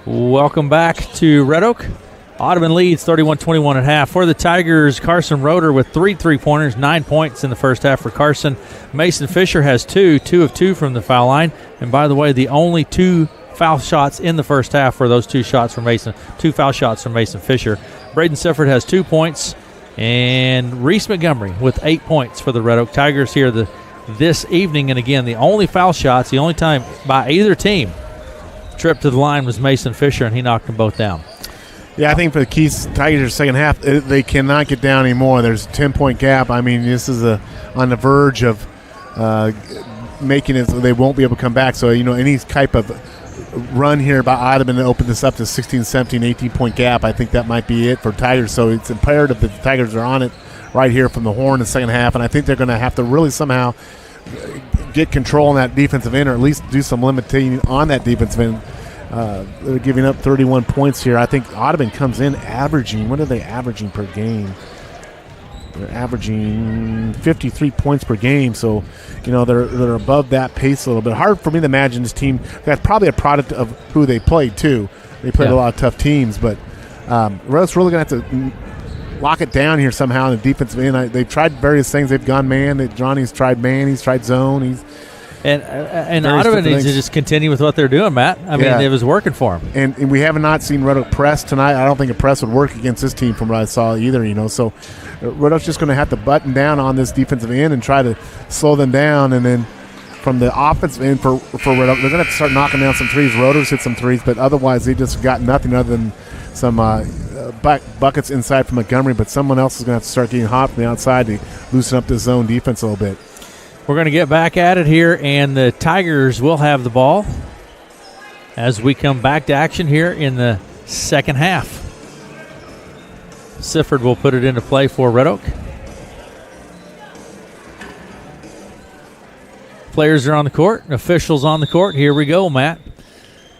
Welcome back to Red Oak. Audubon leads 31-21 at half. For the Tigers, Carson Roeder with 3 3-pointers, 9 points in the first half for Carson. Mason Fisher has 2 of 2 from the foul line. And by the way, the only 2 foul shots in the first half were those 2 shots from Mason, 2 foul shots from Mason Fisher. Braden Sifford has 2 points. And Reese Montgomery with 8 points for the Red Oak Tigers here this evening. And again, the only foul shots, the only time by either team trip to the line was Mason Fisher, and he knocked them both down. Yeah, I think for the Keys Tigers second half, they cannot get down anymore. There's a 10-point gap. I mean, this is on the verge of making it so they won't be able to come back. So, any type of run here by Audubon to open this up to 16, 17, 18-point gap, I think that might be it for Tigers. So it's imperative that the Tigers are on it right here from the horn in the second half, and I think they're going to have to really somehow get control on that defensive end, or at least do some limiting on that defensive end. They're giving up 31 points here. I think Audubon comes in averaging, what are they averaging per game? They're averaging 53 points per game, so they're above that pace a little bit. Hard for me to imagine this team. That's probably a product of who they played too. They played a lot of tough teams, but Red's really going to have to lock it down here somehow in the defensive end. They've tried various things. They've gone man. Johnny's tried man. He's tried zone. And Audubon needs to just continue with what they're doing, Matt. I mean, it was working for them. And we have not seen Red Oak press tonight. I don't think a press would work against this team from what I saw either, So Red Oak's just going to have to button down on this defensive end and try to slow them down. And then from the offensive end for Red Oak, they're going to have to start knocking down some threes. Rotors hit some threes, but otherwise they just got nothing other than some buckets inside from Montgomery. But someone else is going to have to start getting hot from the outside to loosen up this zone defense a little bit. We're going to get back at it here, and the Tigers will have the ball as we come back to action here in the second half. Sifford will put it into play for Red Oak. Players are on the court, officials on the court. Here we go, Matt.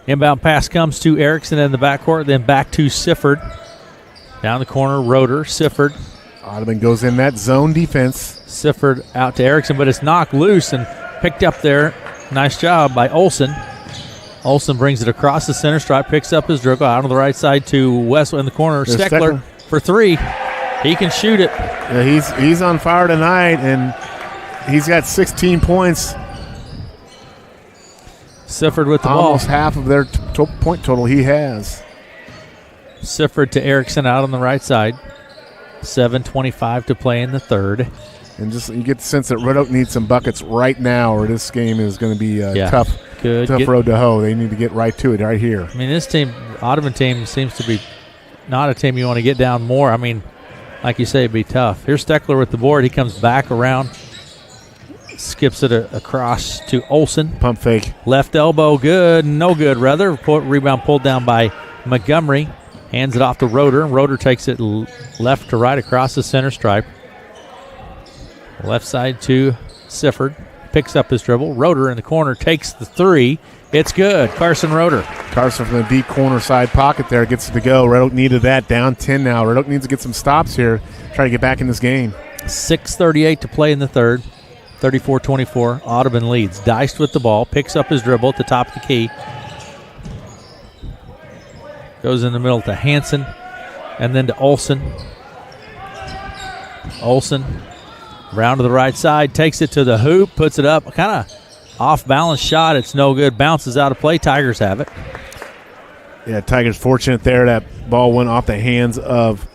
Inbound pass comes to Erickson in the backcourt, then back to Sifford. Down the corner, Roeder, Sifford. Audubon goes in that zone defense. Sifford out to Erickson, but it's knocked loose and picked up there. Nice job by Olson. Olson brings it across the center stripe, picks up his dribble out on the right side to Wessel in the corner. Steckler for three. He can shoot it. Yeah, he's on fire tonight, and he's got 16 points. Sifford with the ball. Almost half of their point total he has. Sifford to Erickson out on the right side. 7:25 to play in the third. And just you get the sense that Red Oak needs some buckets right now, or this game is going to be a tough road to hoe. They need to get right to it right here. I mean, this team, Audubon team, seems to be not a team you want to get down more. I mean, like you say, it'd be tough. Here's Steckler with the board. He comes back around, skips it across to Olson. Pump fake. Left elbow, good. No good, rather. Rebound pulled down by Montgomery. Hands it off to Roeder. Roeder takes it left to right across the center stripe. Left side to Sifford. Picks up his dribble. Roeder in the corner takes the three. It's good. Carson Roeder. Carson from the deep corner side pocket there gets it to go. Red Oak needed that. Down 10 now. Red Oak needs to get some stops here. Try to get back in this game. 6:38 to play in the third. 34-24. Audubon leads. Diced with the ball. Picks up his dribble at the top of the key. Goes in the middle to Hansen. And then to Olson. Olson. Round to the right side, takes it to the hoop, puts it up. Kind of off-balance shot. It's no good. Bounces out of play. Tigers have it. Yeah, Tigers fortunate there. That ball went off the hands of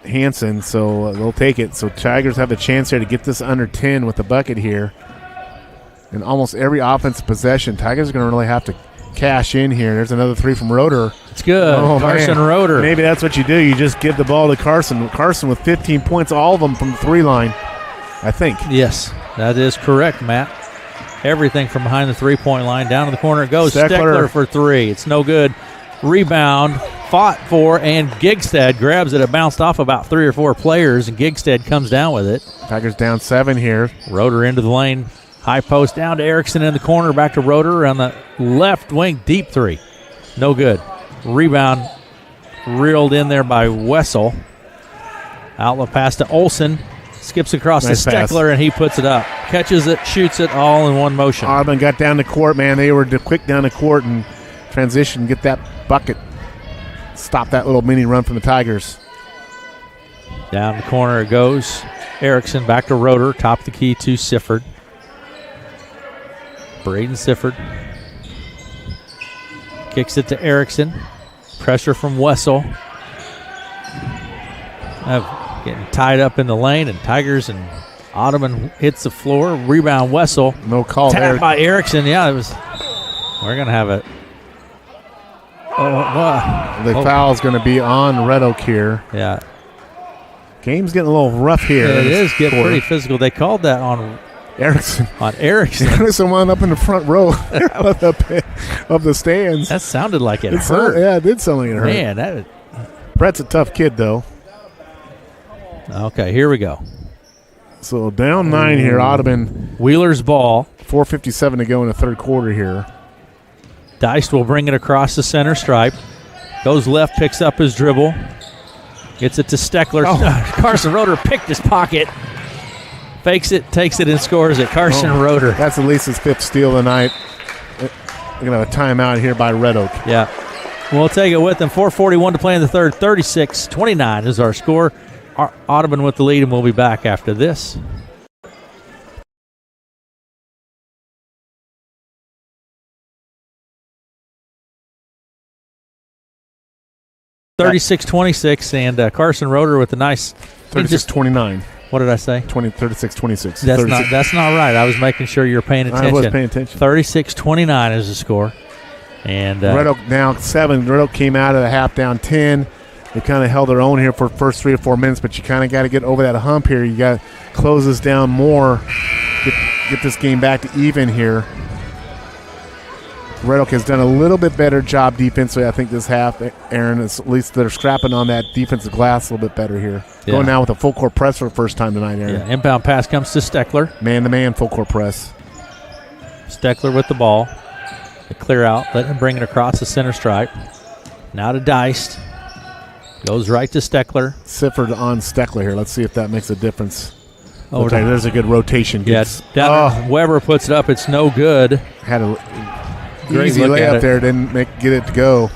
Hansen, so they'll take it. So Tigers have a chance here to get this under 10 with the bucket here. And almost every offensive possession, Tigers are going to really have to cash in here. There's another three from Roeder. It's good. Carson Roeder. Maybe that's what you do. You just give the ball to Carson. Carson with 15 points, all of them from the three line. I think. Yes, that is correct, Matt. Everything from behind the three-point line. Down to the corner it goes. Steckler for three. It's no good. Rebound, fought for, and Gigstad grabs it. It bounced off about 3 or 4 players, and Gigstad comes down with it. Tigers down 7 here. Roeder into the lane. High post down to Erickson in the corner. Back to Roeder on the left wing. Deep three. No good. Rebound reeled in there by Wessel. Outlet pass to Olson. Skips across nice to Steckler, pass. And he puts it up. Catches it, shoots it all in one motion. Audubon got down the court, man. They were quick down the court and transition, get that bucket. Stop that little mini run from the Tigers. Down the corner it goes. Erickson back to Roeder. Top of the key to Sifford. Braden Sifford. Kicks it to Erickson. Pressure from Wessel. Getting tied up in the lane, and Tigers and Audubon hits the floor. Rebound Wessel. No call there. Tapped by Erickson. Yeah, it was. We're going to have it. The foul's going to be on Red Oak here. Yeah. Game's getting a little rough here. It is getting pretty physical. They called that on Erickson. Erickson. Someone up in the front row of the stands. That sounded like it hurt. Yeah, it did sound like it hurt. Man, Brett's a tough kid, though. Okay, here we go. So down 9 here, Audubon. Wheeler's ball. 4:57 to go in the third quarter here. Deist will bring it across the center stripe. Goes left, picks up his dribble. Gets it to Steckler. Oh. Carson Roeder picked his pocket. Fakes it, takes it, and scores it. Carson Roeder. That's at least his 5th steal tonight. We're going to have a timeout here by Red Oak. Yeah. We'll take it with them. 4:41 to play in the third. 36-29 is our score. Audubon with the lead, and we'll be back after this. (36-26) and Carson Roeder with a nice 36-29. What did I say? 36-26. That's not right. I was making sure you were paying attention. I was paying attention. 36-29 is the score. And Red Oak down 7. Red Oak came out of the half down 10. They kind of held their own here for the first 3 or 4 minutes, but you kind of got to get over that hump here. You got to close this down more, get this game back to even here. Red Oak has done a little bit better job defensively, I think, this half, Aaron. At least they're scrapping on that defensive glass a little bit better here. Yeah. Going now with a full court press for the first time tonight, Aaron. Yeah, inbound pass comes to Steckler. Man-to-man full court press. Steckler with the ball. They clear out, let him bring it across the center stripe. Now to Deist. Goes right to Steckler. Sifford on Steckler here. Let's see if that makes a difference. Oh, like there's a good rotation. Yes. Weber puts it up. It's no good. Had a easy layup there. Didn't get it to go.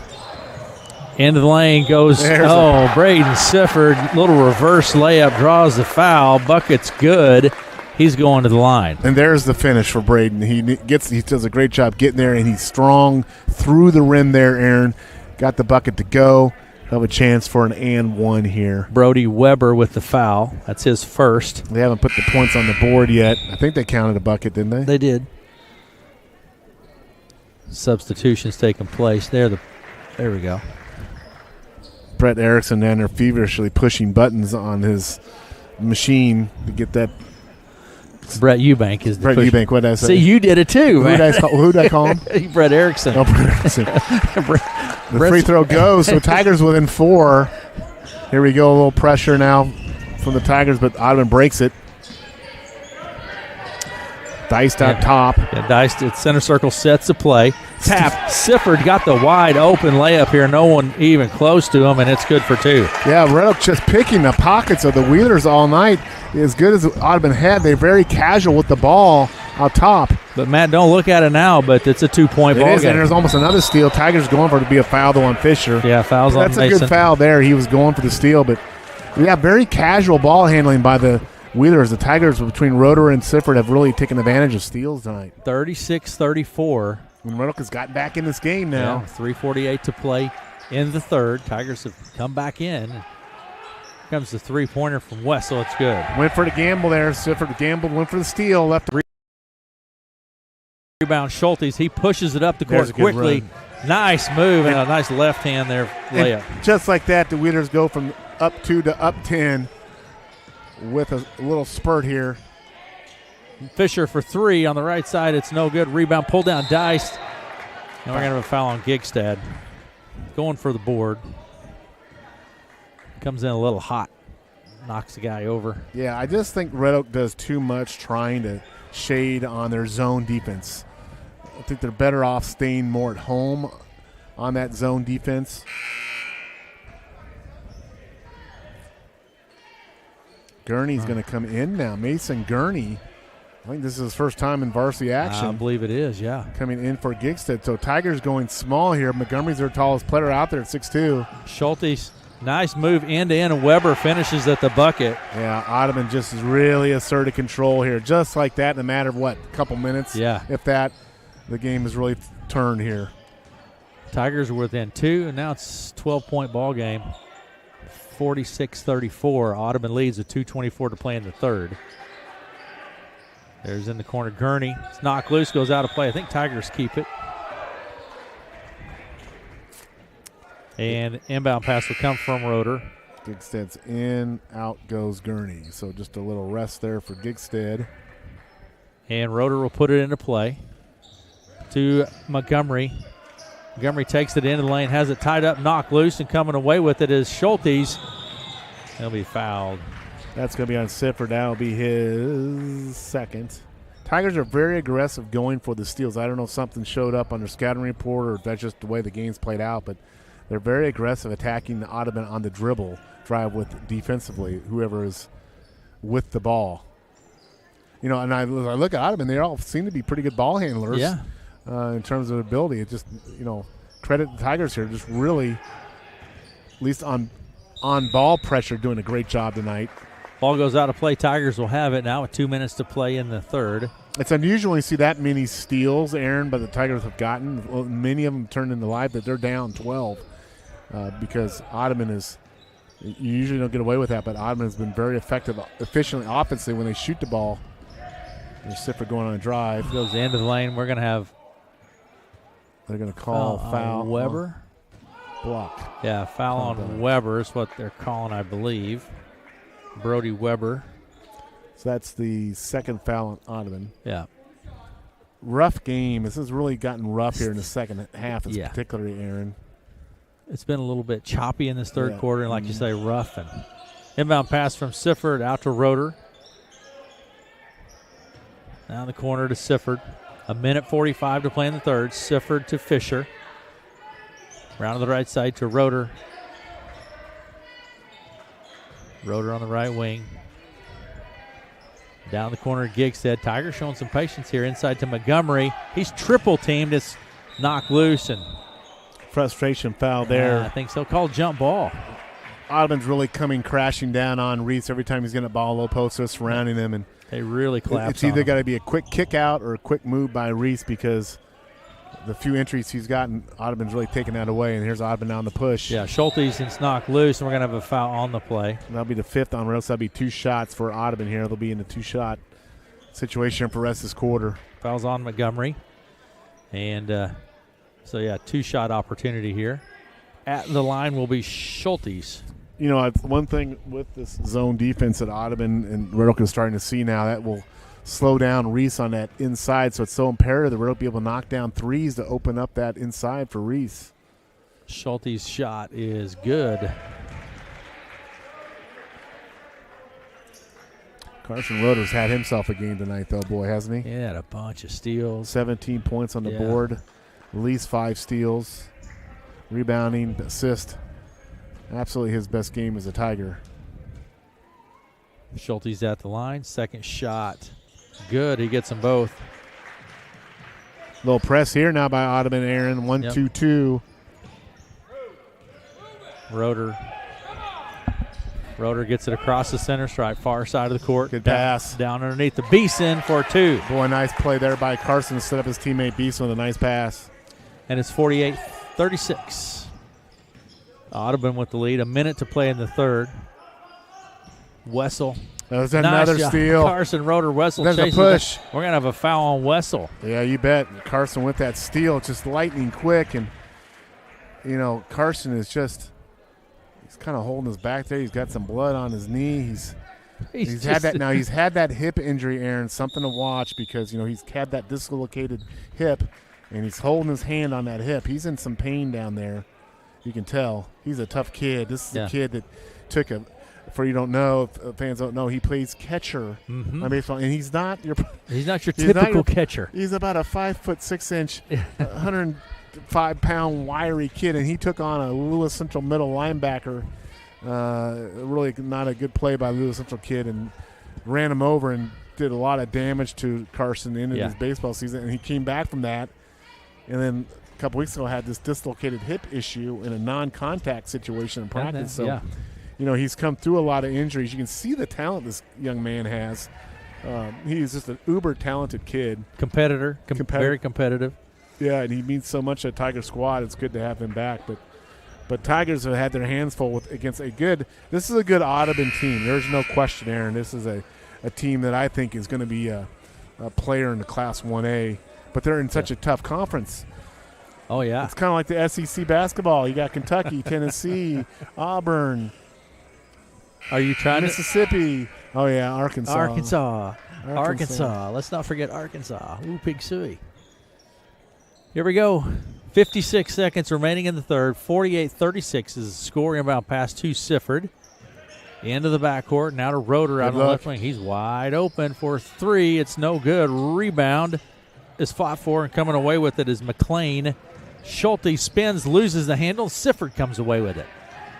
Into the lane goes. Braden Sifford. Little reverse layup. Draws the foul. Bucket's good. He's going to the line. And there's the finish for Braden. He does a great job getting there, and he's strong through the rim there, Aaron. Got the bucket to go. Have a chance for an and one here. Brody Weber with the foul. That's his first. They haven't put the points on the board yet. I think they counted a bucket, didn't they? They did. Substitutions taking place. There we go. Brett Erickson down there feverishly pushing buttons on his machine to get that. Brett Eubank is the Brett push. Eubank, what did I say? See, you did it too, man. Who did I call him? Brett Erickson. Oh, Brett Erickson. The free throw goes, so Tigers within 4. Here we go, a little pressure now from the Tigers, but Audubon breaks it. Deist out top. Yeah, Deist at center circle sets the play. Tap. Sifford got the wide open layup here. No one even close to him, and it's good for 2. Yeah, Red Oak just picking the pockets of the Wheelers all night. As good as Audubon had, they're very casual with the ball out top. But, Matt, don't look at it now, but it's a 2-point ball game. And there's almost another steal. Tigers going for it to be a foul, though, on Fisher. Yeah, fouls on Mason. That's a good foul there. He was going for the steal, but very casual ball handling by the Wheelers. The Tigers between Roeder and Sifford have really taken advantage of steals tonight. 36-34. And Red Oak has gotten back in this game now. Yeah, 3:48 to play in the third. Tigers have come back in. Here comes the three-pointer from Wessel. It's good. Went for the gamble there. Sifford gambled, went for the steal. Left. Rebound Schultes. He pushes it up the court quickly. Nice move and a nice left hand there layup. And just like that, the Wheelers go from up 2 to up 10 with a little spurt here. Fisher for 3 on the right side. It's no good. Rebound, pull down Deist. And we're going to have a foul on Gigstad. Going for the board. Comes in a little hot. Knocks the guy over. Yeah, I just think Red Oak does too much trying to shade on their zone defense. I think they're better off staying more at home on that zone defense. Gurney's going to come in now. Mason Gurney. I think this is his first time in varsity action. I believe it is, yeah. Coming in for Gigstad. So Tigers going small here. Montgomery's their tallest player out there at 6'2". Schultes, nice move end-to-end, and Weber finishes at the bucket. Yeah, Audubon just really asserted control here. Just like that in a matter of, a couple minutes? Yeah. If that, the game is really turned here. Tigers are within 2, and now it's a 12-point ball game. 46-34. Audubon leads with 2:24 to play in the third. There's in the corner Gurney. It's knocked loose, goes out of play. I think Tigers keep it. And inbound pass will come from Roeder. Gigstad's in, out goes Gurney. So just a little rest there for Gigstad. And Roeder will put it into play to Montgomery. Montgomery takes it into the lane, has it tied up, knocked loose, and coming away with it is Schultes. He'll be fouled. That's going to be on Sifford. That'll be his second. Tigers are very aggressive going for the steals. I don't know if something showed up on their scouting report or if that's just the way the game's played out, but they're very aggressive attacking the Audubon on the dribble, drive with defensively, whoever is with the ball. And I look at Audubon, they all seem to be pretty good ball handlers. Yeah. In terms of ability. It just, credit the Tigers here, just really, at least on ball pressure, doing a great job tonight. Ball goes out of play. Tigers will have it now with 2 minutes to play in the third. It's unusual when you see that many steals, Aaron, but the Tigers have gotten. Well, many of them turned into live, but they're down 12 because Audubon is – you usually don't get away with that, but Audubon has been very effective, efficiently, offensively when they shoot the ball. There's Sifford going on a drive. Goes into the lane. We're going to have – they're going to call foul. Weber. Block. Yeah, foul on Weber is what they're calling, I believe. Brody Weber. So that's the second foul on Audubon. Yeah. Rough game. This has really gotten rough here in the second half, particularly, Aaron. It's been a little bit choppy in this third quarter, and like you say, rough. And inbound pass from Sifford out to Roeder. Down the corner to Sifford. 1:45 to play in the third. Sifford to Fisher. Round to the right side to Roeder. Roeder on the right wing. Down the corner to Gigstead. Tiger showing some patience here inside to Montgomery. He's triple teamed. It's knocked loose and frustration foul there. I think so. Called jump ball. Audubon's really coming crashing down on Reese every time he's getting a ball low post. They're surrounding him, and they really collapse. It's either got to be a quick kick out or a quick move by Reese because the few entries he's gotten, Audubon's really taken that away. And here's Audubon on the push. Yeah, Schulte's it's knocked loose, and we're going to have a foul on the play. And that'll be the fifth on Rose. That'll be 2 shots for Audubon here. They'll be in the 2-shot situation for the rest of this quarter. Foul's on Montgomery. And 2-shot opportunity here. At the line will be Schulte's. One thing with this zone defense that Audubon and Red Oak is starting to see now, that will slow down Reese on that inside. So it's so imperative that Red Oak be able to knock down threes to open up that inside for Reese. Schulte's shot is good. Carson Roeder's had himself a game tonight, though, boy, hasn't he? He had a bunch of steals. 17 points on the board, at least 5 steals, rebounding, assist. Absolutely his best game as a Tiger. Schulte's at the line. Second shot. Good. He gets them both. Little press here now by Audubon, Aaron. 1-2-2. Roeder gets it across the center stripe, far side of the court. Good pass. Down underneath the Beeson for 2. Boy, nice play there by Carson to set up his teammate Beeson with a nice pass. And it's 48-36. Audubon with the lead. 1 minute to play in the third. Wessel. That was another steal. Carson Roeder, Wessel There's chases a push. We're going to have a foul on Wessel. Yeah, you bet. Carson with that steal, just lightning quick. And, Carson is he's kind of holding his back there. He's got some blood on his knee. He's had that now. He's had that hip injury, Aaron. Something to watch because, he's had that dislocated hip, and he's holding his hand on that hip. He's in some pain down there. You can tell. He's a tough kid. This is a kid that took for you don't know, if fans don't know, he plays catcher on baseball, and he's not your typical catcher. He's about a 5'6", 105-pound wiry kid, and he took on a Lewis Central middle linebacker. Really not a good play by Lewis Central kid, and ran him over and did a lot of damage to Carson in his baseball season. And he came back from that, and then a couple weeks ago had this dislocated hip issue in a non-contact situation in practice. He's come through a lot of injuries. You can see the talent this young man has. He's just an uber-talented kid. Competitor. Very competitive. Yeah, and he means so much to the Tiger squad. It's good to have him back. But Tigers have had their hands full against a good – this is a good Audubon team. There's no question, Aaron. This is a team that I think is going to be a player in the Class 1A. But they're in such a tough conference. Oh, yeah. It's kind of like the SEC basketball. You got Kentucky, Tennessee, Auburn. Are you trying Mississippi. Oh, yeah, Arkansas. Let's not forget Arkansas. Ooh, Pig Suey. Here we go. 56 seconds remaining in the third. 48-36 is scoring about pass to Sifford. Into the backcourt. Now to Roeder out on the left wing. He's wide open for 3. It's no good. Rebound is fought for, and coming away with it is McLean. Schulte spins, loses the handle. Sifford comes away with it.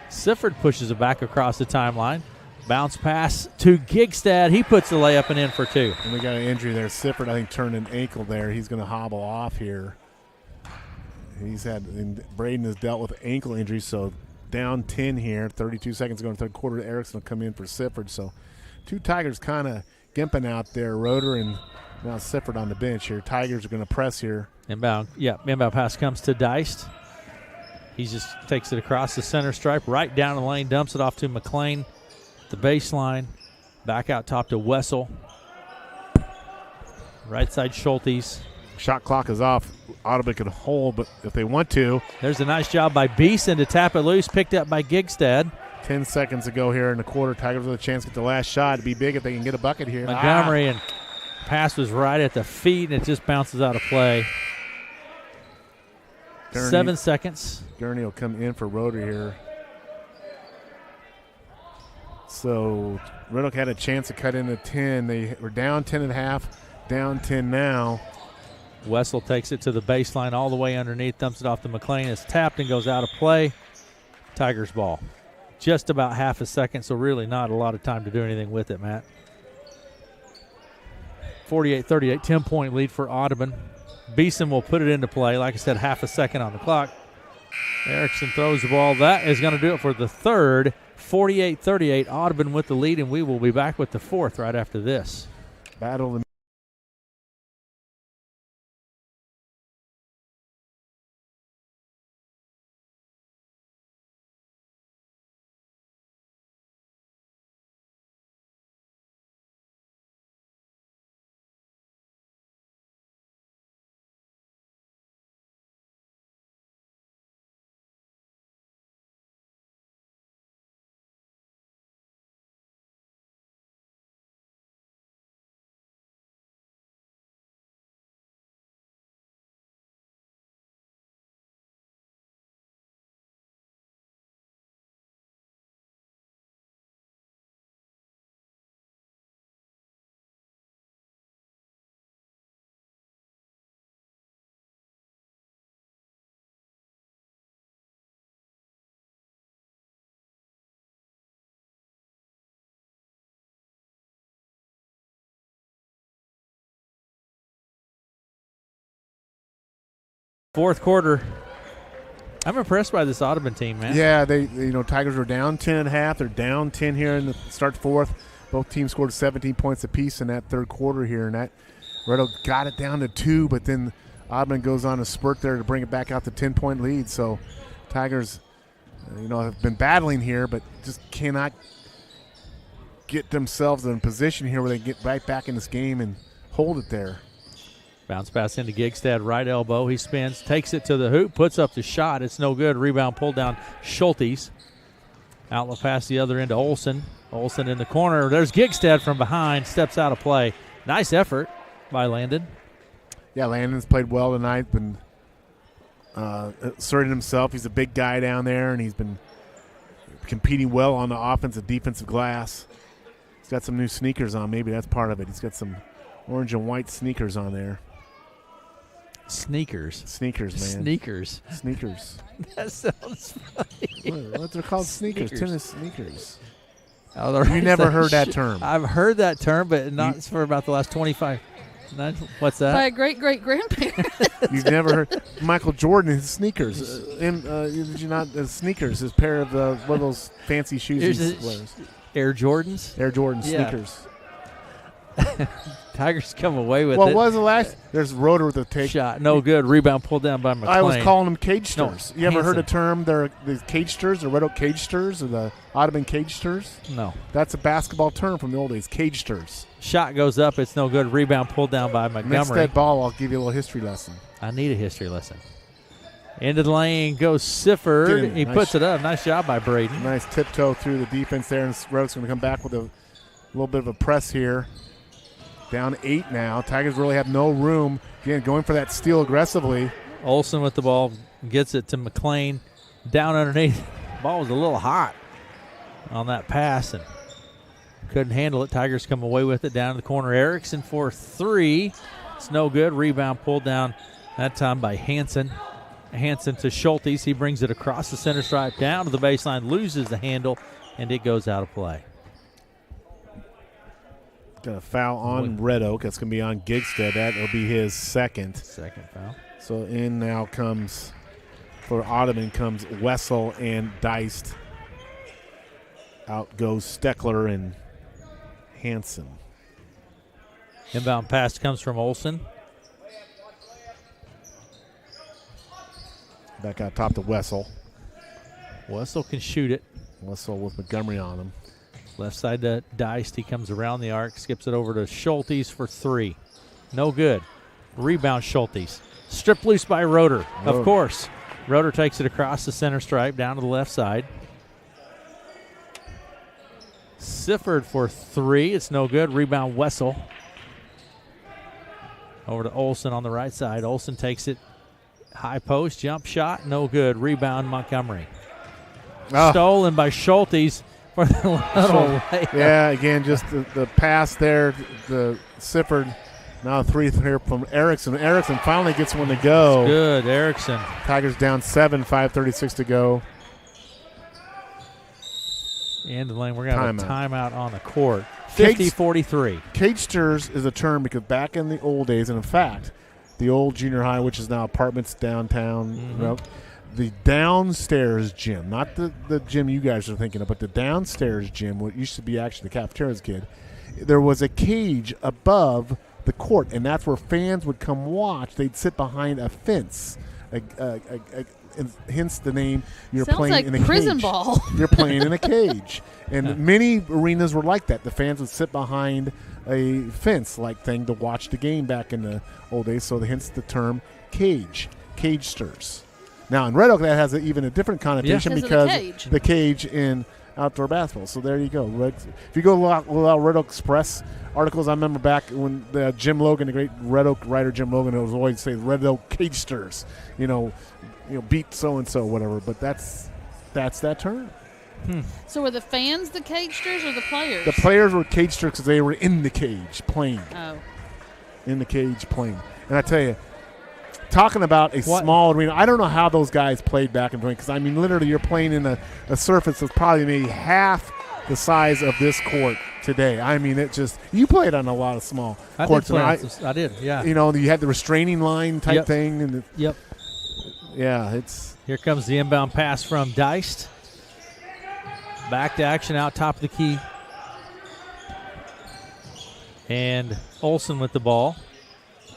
Sifford pushes it back across the timeline. Bounce pass to Gigstad. He puts the layup and in for 2. And we got an injury there. Sifford, I think, turned an ankle there. He's going to hobble off here. And Braden has dealt with ankle injuries, so down 10 here. 32 seconds to go in the third quarter. Erickson will come in for Sifford. So 2 Tigers kind of gimping out there. Roeder and now Sifford on the bench here. Tigers are going to press here. Inbound pass comes to Deist. He just takes it across the center stripe, right down the lane, dumps it off to McLean. The baseline, back out top to Wessel. Right side Schultes. Shot clock is off. Audubon could hold, but if they want to. There's a nice job by Beeson to tap it loose, picked up by Gigstad. 10 seconds to go here in the quarter. Tigers with a chance to get the last shot. It'd be big if they can get a bucket here. Montgomery and pass was right at the feet, and it just bounces out of play. Gurney, 7 seconds. Gurney will come in for Roeder here. So Red Oak had a chance to cut into 10. They were down 10 at half, down 10 now. Wessel takes it to the baseline all the way underneath, dumps it off to McLean. It's tapped and goes out of play. Tigers ball. Just about half a second, so really not a lot of time to do anything with it, Matt. 48-38, 10-point lead for Audubon. Beeson will put it into play. Like I said, half a second on the clock. Erickson throws the ball. That is going to do it for the third. 48-38, Audubon with the lead, and we will be back with the fourth right after this. Battle. Fourth quarter. I'm impressed by this Audubon team, man. Yeah, Tigers were down 10 at half. They're down 10 here in the start fourth. Both teams scored 17 points apiece in that third quarter here, and that Red Oak got it down to 2, but then Audubon goes on a spurt there to bring it back out to 10-point lead. So Tigers, have been battling here, but just cannot get themselves in a position here where they get right back in this game and hold it there. Bounce pass into Gigstad, right elbow. He spins, takes it to the hoop, puts up the shot. It's no good. Rebound pulled down Schultes. Outlet pass the other end to Olsen. Olsen in the corner. There's Gigstad from behind, steps out of play. Nice effort by Landon. Yeah, Landon's played well tonight, been asserting himself. He's a big guy down there, and he's been competing well on the offensive, defensive glass. He's got some new sneakers on. Maybe that's part of it. He's got some orange and white sneakers on there. Sneakers, man. Sneakers. That sounds funny. What they're called? Sneakers. Tennis sneakers. Oh, you never heard that term. I've heard that term, but not for about the last 25. What's that? By a great-great-grandparent. You've never heard Michael Jordan, his sneakers. Did you not? Sneakers, his pair of one of those fancy shoes he wears. Air Jordans? Air Jordan sneakers. Tigers come away with it. What was the last? There's Roeder with a take. Shot. No good. Rebound pulled down by McLean. I was calling them cagesters. No, you ever heard a term? They're the cagesters, the Red Oak cagesters, or the Audubon cagesters? No. That's a basketball term from the old days, cagesters. Shot goes up. It's no good. Rebound pulled down by Montgomery. Next dead ball, I'll give you a little history lesson. I need a history lesson. Into the lane goes Sifford. He puts it up. Nice job by Braden. Nice tiptoe through the defense there, and Red Oak's going to come back with a little bit of a press here. Down 8 now. Tigers really have no room. Again, going for that steal aggressively. Olsen with the ball. Gets it to McLean. Down underneath. Ball was a little hot on that pass and couldn't handle it. Tigers come away with it down in the corner. Erickson for 3. It's no good. Rebound pulled down that time by Hansen. Hansen to Schultes. He brings it across the center stripe, down to the baseline, loses the handle, and it goes out of play. Got a foul on Red Oak. That's going to be on Gigstead. That will be his second. Second foul. So in now comes, for Audubon, comes Wessel and Deist. Out goes Steckler and Hansen. Inbound pass comes from Olson. Back out top to Wessel. Wessel can shoot it. Wessel with Montgomery on him. Left side to Deist. He comes around the arc, skips it over to Schultes for 3. No good. Rebound Schultes. Stripped loose by Roeder, of course. Roeder takes it across the center stripe, down to the left side. Sifford for 3. It's no good. Rebound Wessel. Over to Olson on the right side. Olson takes it. High post, jump shot, no good. Rebound Montgomery. Stolen by Schultes for the little layup. Yeah, again, just the pass there, the Sifford. Now 3 here from Erickson. Erickson finally gets one to go. That's good, Erickson. Tigers down 7, 5:36 to go. End of the lane. We're going to have a timeout on the court. 50-43. Cage stirs is a term because back in the old days, and in fact, the old junior high, which is now apartments downtown, the downstairs gym, not the gym you guys are thinking of, but the downstairs gym, what used to be actually the cafeteria as a kid, there was a cage above the court, and that's where fans would come watch. They'd sit behind a fence, and hence the name. You're Sounds playing like in a prison cage. ball. You're playing in a cage, and many arenas were like that. The fans would sit behind a fence-like thing to watch the game back in the old days. So hence the term cage stirs. Now in Red Oak that has even a different connotation because the cage in outdoor basketball. So there you go. If you go look Red Oak Express articles, I remember back when Jim Logan, the great Red Oak writer Jim Logan, was always say Red Oak cage stirs. You know, beat so and so, whatever. But that's that term. So were the fans the cagesters or the players? The players were cagesters because they were in the cage playing. Oh. In the cage playing. And I tell you, talking about a small arena, I don't know how those guys played back in the because, I mean, literally you're playing in a surface that's probably maybe half the size of this court today. I mean, you played on a lot of small courts. I did, yeah. You know, you had the restraining line type thing. And Yeah, Here comes the inbound pass from Deist. Back to action out top of the key. And Olson with the ball.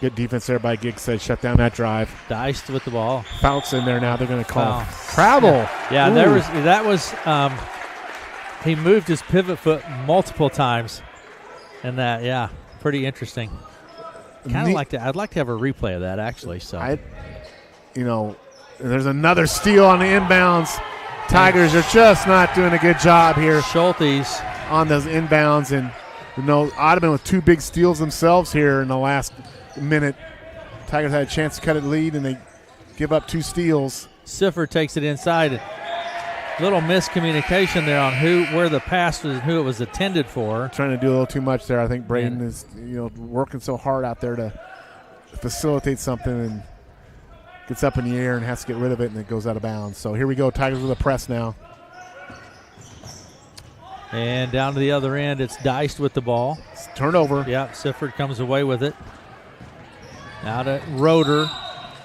Good defense there by Giggs. Said shut down that drive. Deist with the ball. Fouts in there now. They're going to call travel. Yeah, he moved his pivot foot multiple times. And that, pretty interesting. I'd like to have a replay of that actually. So there's another steal on the inbounds. Tigers are just not doing a good job here. Schultes on those inbounds, and Audubon with 2 big steals themselves here in the last minute. Tigers had a chance to cut it lead, and they give up 2 steals. Sifford takes it inside. Little miscommunication there on where the pass was and who it was intended for. Trying to do a little too much there. I think Braden is working so hard out there to facilitate something and gets up in the air and has to get rid of it, and it goes out of bounds. So here we go, Tigers with a press now. And down to the other end, it's Deist with the ball. It's turnover. Yeah, Sifford comes away with it. Now to Roeder,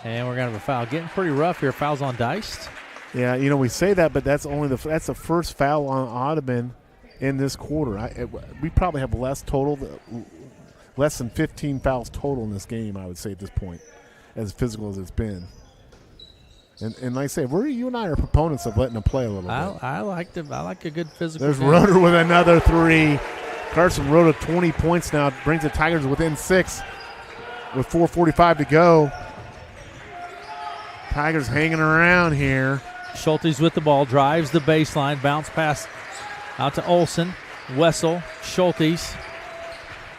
and we're going to have a foul. Getting pretty rough here. Fouls on Deist. Yeah, we say that, but that's the first foul on Audubon in this quarter. We probably have less than 15 fouls total in this game, I would say at this point, as physical as it's been. And like I say, you and I are proponents of letting them play a little bit. I like a good physical. There's Roeder with another 3. Carson Roeder 20 points now, brings the Tigers within 6 with 4:45 to go. Tigers hanging around here. Schultes with the ball, drives the baseline, bounce pass out to Olson. Wessel, Schultes.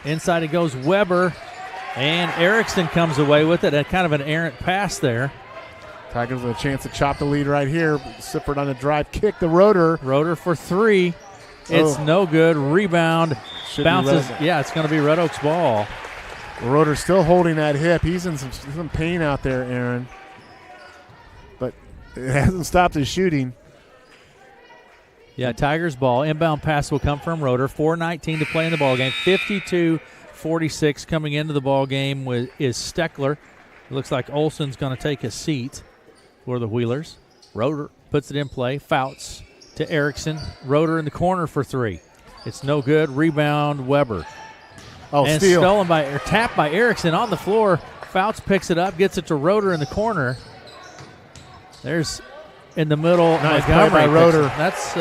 Inside it goes Weber, and Erickson comes away with it. Kind of an errant pass there. Tigers with a chance to chop the lead right here. Sifford on a drive kick to Roeder. Roeder for 3. It's no good. Rebound. Bounces. Yeah, it's going to be Red Oak's ball. Roeder still holding that hip. He's in some pain out there, Aaron. It hasn't stopped his shooting. Yeah, Tigers ball. Inbound pass will come from Roeder. 4:19 to play in the ball game. 52-46 coming into the ball game is Steckler. It looks like Olson's going to take a seat for the Wheelers. Roeder puts it in play. Fouts to Erickson. Roeder in the corner for three. It's no good. Rebound, Weber. Oh, and steal. Stolen by, or tapped by Erickson on the floor. Fouts picks it up, gets it to Roeder in the corner. There's in the middle, Nice play Montgomery. by Roeder. That's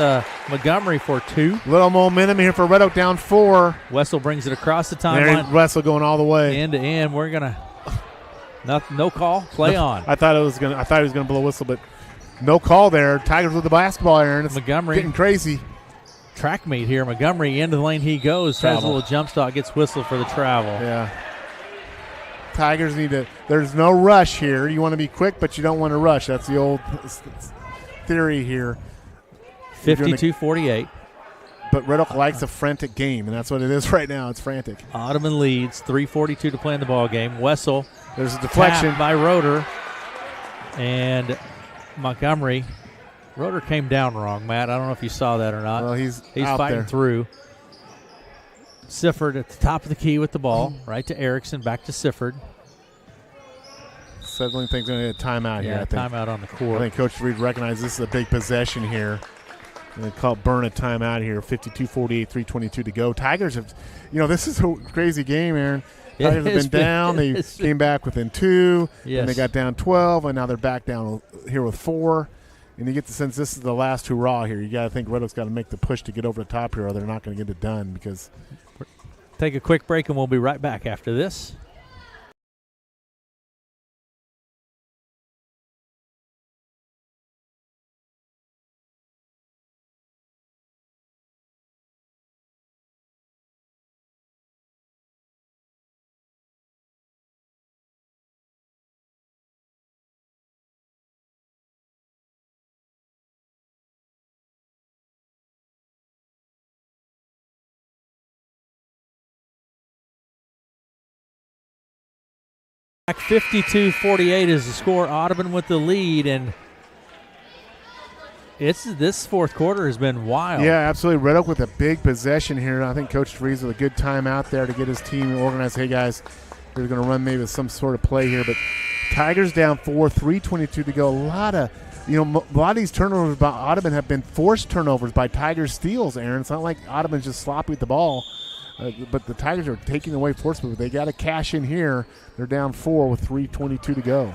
Montgomery for two. Little momentum here for Red Oak, down 4. Wessel brings it across the There, timeline. Wessel going all the way. End to end. We're going to no call, play on. I thought he was going to blow a whistle, but no call there. Tigers with the basketball, Aaron. It's Montgomery. getting crazy. Track meet here. Montgomery into the lane he goes. Tries a little jump stop, gets whistled for the travel. Yeah. Tigers need to. There's no rush here. You want to be quick, but you don't want to rush. That's the old theory here. 52-48. But Red Oak likes a frantic game, and that's what it is right now. It's frantic. Audubon leads. 3:42 to play in the ball game. Wessel. There's a deflection by Roeder. And Montgomery. Roeder came down wrong, Matt. I don't know if you saw that or not. Well, he's fighting there. through. Sifford at the top of the key with the ball. Right to Erickson. Back to Sifford. Settling things going to get a timeout here. Yeah, I think. timeout on the court. I think Coach Reed recognized this is a big possession here. And they call burn a timeout here. 52-48, 3:22 to go. Tigers have, this is a crazy game, Aaron. Tigers have been down. They came back within 2, yes. and they got down 12, and now they're back down here with 4. And you get the sense this is the last hurrah here. You got to think Red Oak's got to make the push to get over the top here, or they're not going to get it done. Because take a quick break, and we'll be right back after this. Back 52-48 is the score. Audubon with the lead, and this fourth quarter has been wild. Yeah, absolutely. Red Oak with a big possession here. I think Coach Freeze with a good time out there to get his team organized. Hey, guys, we're going to run maybe some sort of play here. But Tigers down 4, 3:22 to go. A lot of these turnovers by Audubon have been forced turnovers by Tigers steals, Aaron. It's not like Audubon's just sloppy with the ball. But the Tigers are taking away forcefully. They got to cash in here. They're down 4 with 3:22 to go.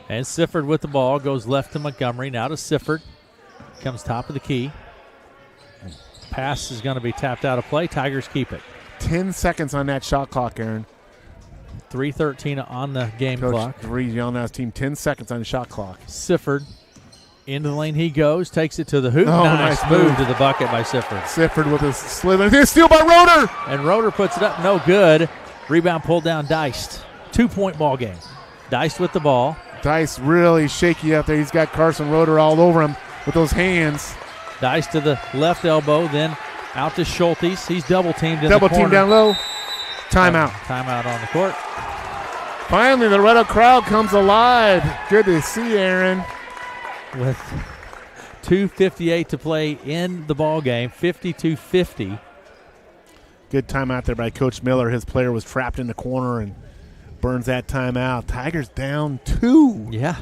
And Sifford with the ball goes left to Montgomery. Now to Sifford. Comes top of the key. Pass is going to be tapped out of play. Tigers keep it. 10 seconds on that shot clock, Aaron. 3:13 on the game clock. Coach Reed yelling at his team, 10 seconds on the shot clock. Sifford. Into the lane he goes. Takes it to the hoop. Oh, nice nice move move to the bucket by Sifford. Sifford with a slither. Steal by Roeder. And Roeder puts it up. No good. Rebound pulled down. Diced. 2-point ball game. Diced with the ball. Dice really shaky out there. He's got Carson Roeder all over him with those hands. Diced to the left elbow. Then out to Schultes. He's double teamed in Double the corner. team down low. Timeout. Timeout on the court. Finally, the Red Oak crowd comes alive. Good to see, Aaron. With 2:58 to play in the ball game, 52-50. Good timeout there by Coach Miller. His player was trapped in the corner and burns that timeout. Tigers down 2. Yeah.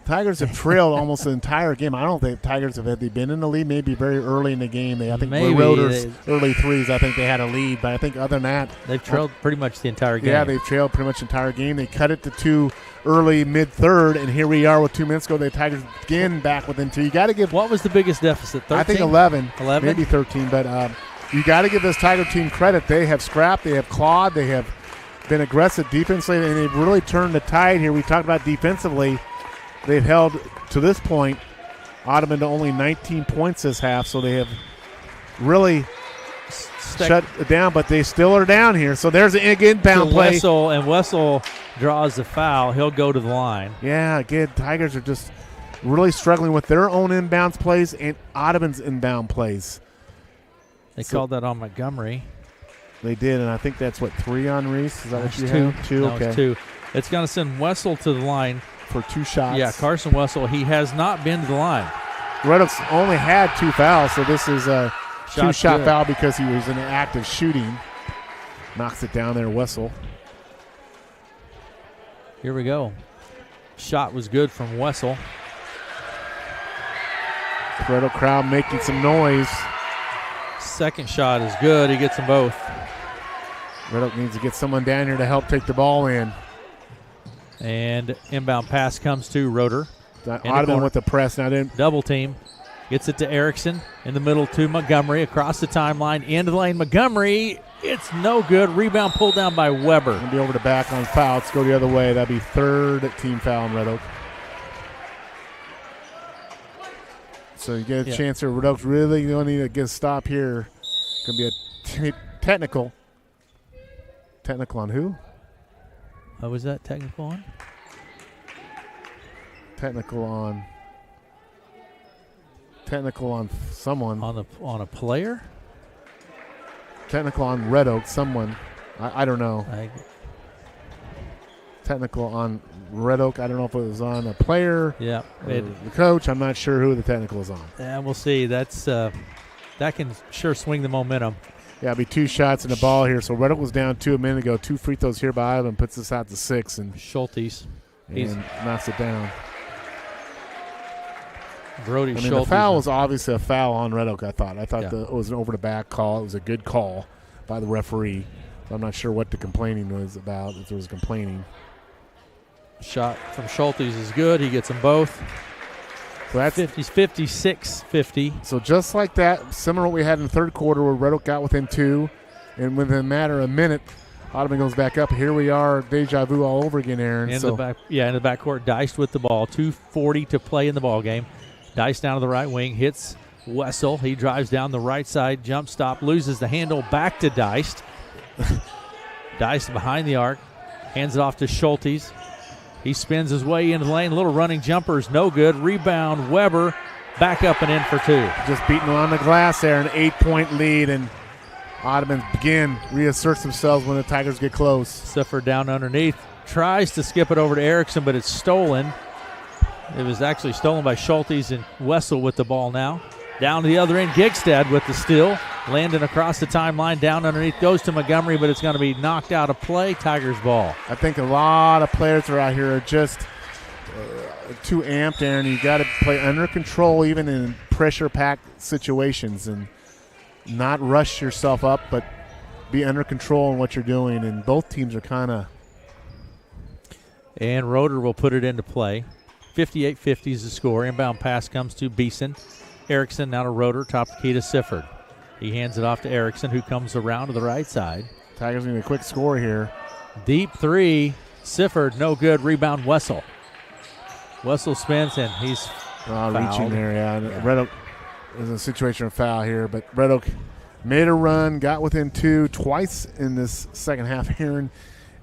Tigers have trailed almost the entire game. I don't think Tigers have been in the lead. Maybe very early in the game. I think Roeder's early threes. I think they had a lead, but I think other than that, they've trailed pretty much the entire game. Yeah, they've trailed pretty much the entire game. They cut it to 2 early, mid-third, and here we are with 2 minutes ago. The Tigers again back within 2. You got to give. What was the biggest deficit? 13? I think 11, 11, maybe 13. But you got to give this Tiger team credit. They have scrapped. They have clawed. They have been aggressive defensively, and they've really turned the tide here. We talked about defensively. They've held, to this point, Audubon to only 19 points this half, so they have really shut it down, but they still are down here. So there's an inbound play. Wessel draws the foul. He'll go to the line. Yeah, again, Tigers are just really struggling with their own inbounds plays and Audubon's inbound plays. They called that on Montgomery. They did, and I think that's, 3 on Reese? Is that what you two. have? 2, no, okay. It's 2. It's going to send Wessel to the line. for 2 shots. Yeah, Carson Wessel, he has not been to the line. Red Oaks only had 2 fouls, so this is a Shot's 2-shot good. foul because he was in the act of shooting. Knocks it down there, Wessel. Here we go. Shot was good from Wessel. Red Oak crowd making some noise. Second shot is good. He gets them both. Red Oak needs to get someone down here to help take the ball in. And inbound pass comes to Roeder. Audubon with the press. Now didn't Double team. Gets it to Erickson. In the middle to Montgomery. Across the timeline. Into the lane. Montgomery. It's no good. Rebound pulled down by Weber. be over the back on foul. Let's go the other way. That'd be 3rd team foul on Red Oak. So you get a chance here. Red Oak's really going to need to get a stop here. Going to be a technical. Technical on who? Oh, was that technical on? Technical on someone. On a player? Technical on Red Oak, someone. I don't know. Technical on Red Oak. I don't know if it was on a player Yeah. or the coach. I'm not sure who the technical is on. Yeah, we'll see. That's that can sure swing the momentum. Yeah, it'll be 2 shots in the ball here. So Red Oak was down 2 a minute ago. 2 free throws here by Ivan puts this out to 6 and Schultes. knocks it down. Brody I mean, Schultes. the foul was obviously a foul on Red Oak, I thought. Yeah. It was an over-the-back call. It was a good call by the referee. I'm not sure what the complaining was about, if there was complaining. Shot from Schultes is good. He gets them both. So that's 56-50. So just like that, similar to what we had in the 3rd quarter where Red Oak got within 2, and within a matter of a minute, Audubon goes back up. Here we are, deja vu all over again, Aaron. In the backcourt, Diced with the ball. 2:40 to play in the ball game. Diced down to the right wing, hits Wessel. He drives down the right side, jump stop, loses the handle, back to Diced. Diced behind the arc, hands it off to Schultes. He spins his way into the lane. Little running jumper is no good. Rebound, Weber, back up and in for 2. Just beating on the glass there, an 8-point lead, and Audubon reasserts themselves when the Tigers get close. Siffer down underneath, tries to skip it over to Erickson, but it's stolen. It was actually stolen by Schultes, and Wessel with the ball now. Down to the other end, Gigstad with the steal. Landon across the timeline, down underneath, goes to Montgomery, but it's going to be knocked out of play. Tigers ball. I think a lot of players are out here are just too amped, Aaron. You got to play under control even in pressure-packed situations and not rush yourself up, but be under control in what you're doing. And both teams are kind of. And Roeder will put it into play. 58-50 is the score. Inbound pass comes to Beeson. Erickson now to Roeder, top of the key to Sifford. He hands it off to Erickson, who comes around to the right side. Tigers need a quick score here. Deep 3. Sifford, no good. Rebound, Wessel. Wessel spins, and he's reaching there, Yeah. Red Oak is a situation of foul here, but Red Oak made a run, got within 2 twice in this second half, Aaron.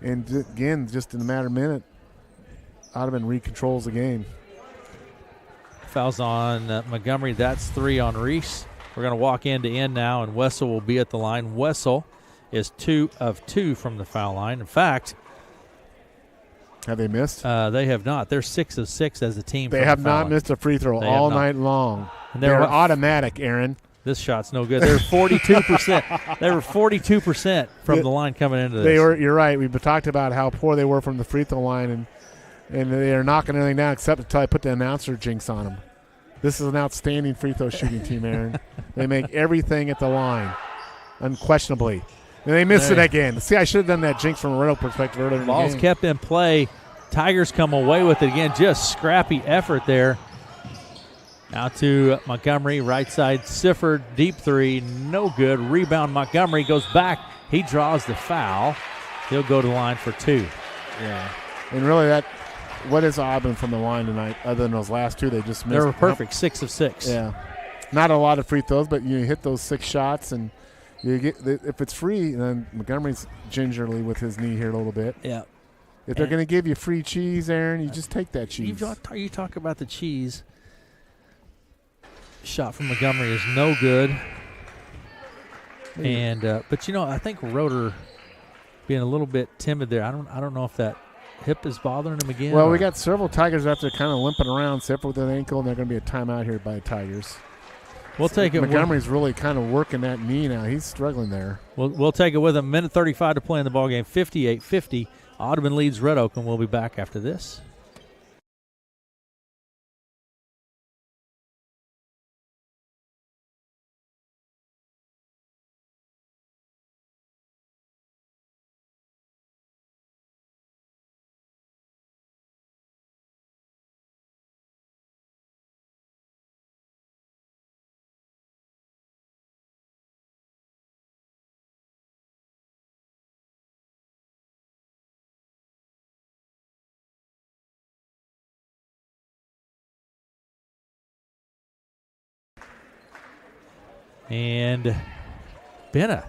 And again, just in a matter of a minute, Audubon recontrols the game. Fouls on Montgomery. That's 3 on Reese. We're going to walk end to end now, and Wessel will be at the line. Wessel is 2 of 2 from the foul line. In fact, have they missed? They have not. They're 6 of 6 as a team. They have not missed a free throw all night long. And they're automatic, Aaron. This shot's no good. They're 42%. They were 42% from the line coming into this. You're right. We've talked about how poor they were from the free throw line, and they are knocking everything down except until I put the announcer jinx on them. This is an outstanding free throw shooting team, Aaron. They make everything at the line, unquestionably. And they missed it again. See, I should have done that jinx from a rental perspective earlier in the game. Ball's kept in play. Tigers come away with it again. Just scrappy effort there. Now to Montgomery, right side. Sifford, deep 3, no good. Rebound, Montgomery goes back. He draws the foul. He'll go to the line for 2. Yeah. And really what is Audubon from the line tonight other than those last 2 they just missed? They were perfect, 6 of 6. Yeah. Not a lot of free throws, but you hit those 6 shots, and you get if it's free, then Montgomery's gingerly with his knee here a little bit. Yeah. If they're going to give you free cheese, Aaron, you just take that cheese. You talk about the cheese. Shot from Montgomery is no good. And but I think Roeder being a little bit timid there. I don't know if that hip is bothering him again? Well, we got several Tigers out there kind of limping around, except with an ankle, and they're going to be a timeout here by the Tigers. We'll take it. Montgomery's really kind of working that knee now. He's struggling there. We'll take it with a minute 35 to play in the ballgame. 58-50. Audubon leads Red Oak, and we'll be back after this. And Benna.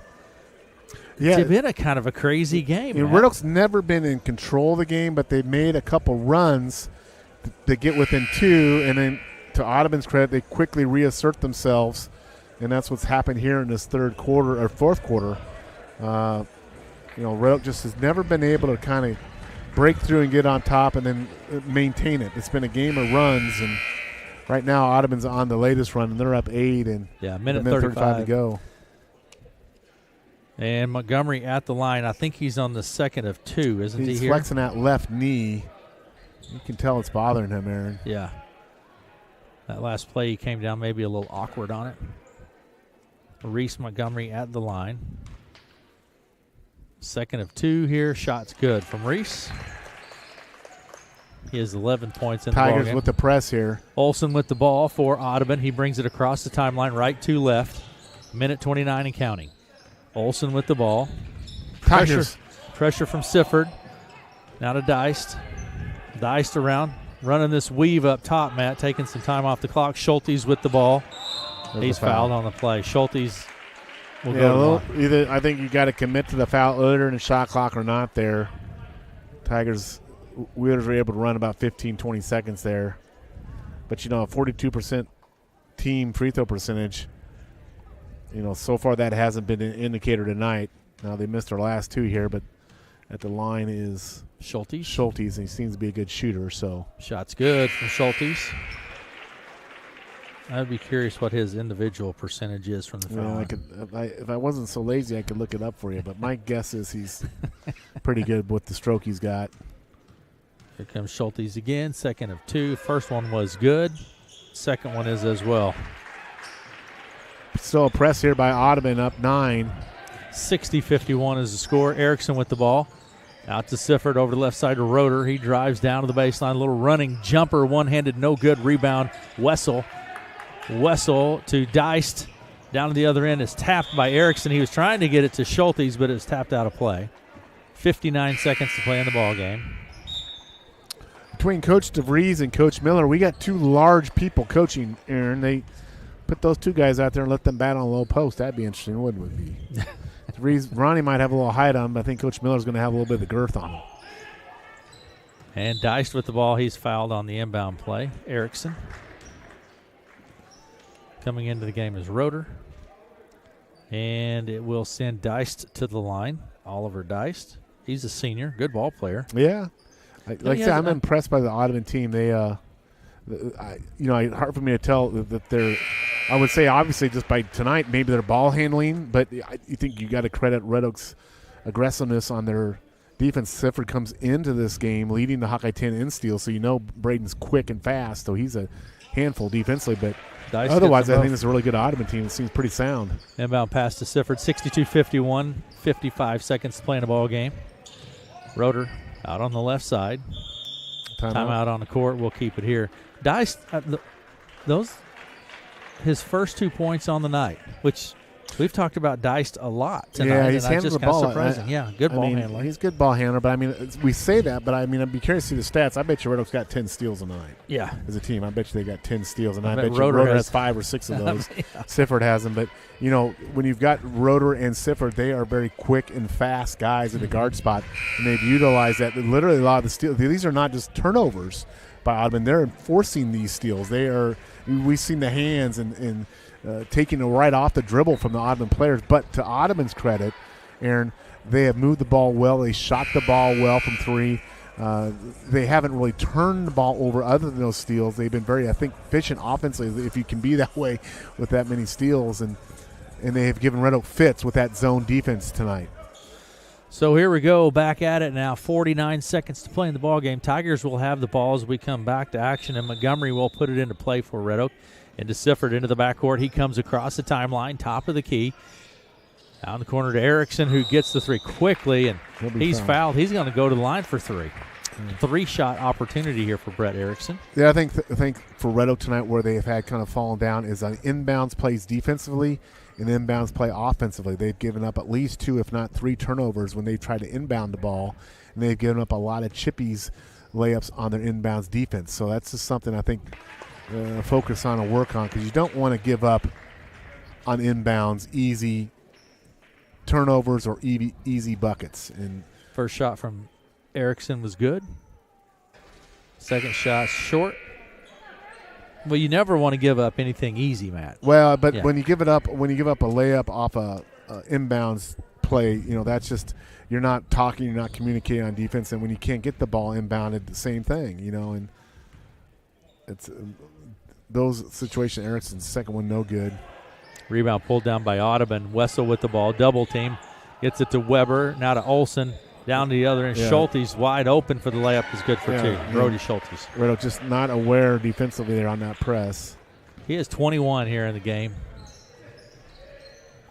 Yeah, It's been a kind of a crazy game. Red Oak's never been in control of the game, but they've made a couple runs that get within 2, and then to Audubon's credit, they quickly reassert themselves, and that's what's happened here in this fourth quarter. Red Oak just has never been able to kind of break through and get on top and then maintain it. It's been a game of runs, and right now Audubon's on the latest run, and they're up 8, and minute 35 to go. And Montgomery at the line. I think he's on the second of 2, isn't he? He's here? flexing that left knee. You can tell it's bothering him, Aaron. Yeah. That last play, he came down maybe a little awkward on it. Reese Montgomery at the line. Second of 2 here. Shot's good from Reese. He has 11 points in the ballgame. Tigers with the press here. Olson with the ball for Audubon. He brings it across the timeline, right to left. Minute 29 and counting. Olson with the ball. Tigers. Pressure from Sifford. Now to Deist. Deist around. Running this weave up top, Matt. Taking some time off the clock. Schultes with the ball. He's fouled on the play. Schultes will go to the line. I think you got to commit to the foul earlier in the shot clock or not there. Wheelers were able to run about 15, 20 seconds there. But, a 42% team free throw percentage. So far that hasn't been an indicator tonight. Now they missed their last 2 here, but at the line is Schultes, and he seems to be a good shooter. So shot's good from Schultes. I'd be curious what his individual percentage is from the foul line. If I wasn't so lazy, I could look it up for you. But my guess is he's pretty good with the stroke he's got. Here comes Schultes again. Second of 2. First one was good. Second one is as well. Still a press here by Audubon, up 9. 60-51 is the score. Erickson with the ball. Out to Sifford over the left side to Roeder. He drives down to the baseline. A little running jumper, one-handed, no good. Rebound, Wessel. Wessel to Deist. Down to the other end is tapped by Erickson. He was trying to get it to Schultes, but it was tapped out of play. 59 seconds to play in the ball game. Between Coach DeVries and Coach Miller, we got 2 large people coaching, Aaron. They put those 2 guys out there and let them bat on low post. That'd be interesting, wouldn't it be? DeVries, Ronnie might have a little height on him, but I think Coach Miller's going to have a little bit of the girth on him. And Deist with the ball. He's fouled on the inbound play. Erickson. Coming into the game is Roeder. And it will send Deist to the line. Oliver Deist. He's a senior. Good ball player. Yeah. Like I said, I'm impressed by the Audubon team. They, it's hard for me to tell that they're, I would say obviously just by tonight, maybe their ball handling, but you think you got to credit Red Oak's aggressiveness on their defense. Sifford comes into this game leading the Hawkeye 10 in steal, so Braden's quick and fast, so he's a handful defensively, but Deist otherwise I think it's a really good Audubon team. It seems pretty sound. Inbound pass to Sifford, 62-51, 55 seconds to play in the ball game. Roeder out on the left side. Timeout on the court. We'll keep it here. Deist, his first 2 points on the night, which we've talked about Deist a lot tonight. Yeah, he's handled just the ball. Surprising. Good ball handler. He's a good ball handler, but we say that, but I'd be curious to see the stats. I bet you Red Oak's got 10 steals tonight. Yeah. As a team, I bet you they got 10 steals, and I bet you Roeder has 5 or 6 of those. Yeah. Sifford has them, but when you've got Roeder and Sifford, they are very quick and fast guys at the guard spot, and they've utilized that. Literally, a lot of the steals. These are not just turnovers by Audubon; they're enforcing these steals. We've seen the hands and taking it right off the dribble from the Audubon players. But to Audubon's credit, Aaron, they have moved the ball well. They shot the ball well from 3. They haven't really turned the ball over other than those steals. They've been very, I think, efficient offensively, if you can be that way with that many steals. And they have given Red Oak fits with that zone defense tonight. So here we go, back at it now. 49 seconds to play in the ball game. Tigers will have the ball as we come back to action, and Montgomery will put it into play for Red Oak. Into Sifford, into the backcourt. He comes across the timeline, top of the key. Down the corner to Erickson, who gets the three quickly, and he's fouled. He's going to go to the line for three. Three-shot opportunity here for Brett Erickson. Yeah, I think for Red Oak tonight, where they have had kind of fallen down is on inbounds plays defensively and inbounds play offensively. They've given up at least 2, if not 3 turnovers when they try to inbound the ball, and they've given up a lot of chippies layups on their inbounds defense. So that's just something I think focus on and work on, because you don't want to give up on inbounds easy turnovers or easy buckets. And first shot from Erickson was good. Second shot short. Well, you never want to give up anything easy, Matt. Well, but when you give up a layup off a inbounds play, that's just, you're not talking, you're not communicating on defense, and when you can't get the ball inbounded, the same thing, and it's those situations. Erickson's second one, no good. Rebound pulled down by Audubon. Wessel with the ball, double team, gets it to Weber, now to Olsen. Down to the other end. Schultes wide open for the layup is good for 2. Brody Schultes. Red just not aware defensively there on that press. He has 21 here in the game.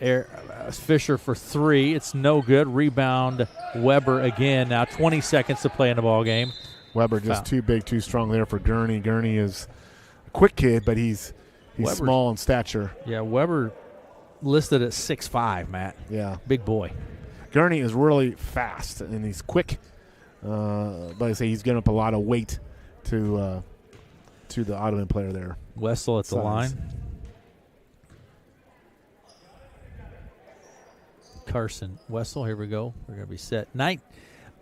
Fisher for 3. It's no good. Rebound Weber again. Now 20 seconds to play in the ball game. Weber just too big, too strong there for Gurney. Gurney is a quick kid, but he's small in stature. Yeah, Weber listed at 6'5", Matt. Yeah. Big boy. Gurney is really fast and he's quick, but I say he's giving up a lot of weight to the Audubon player there. Wessel at the line. Carson Wessel, here we go. We're going to be set.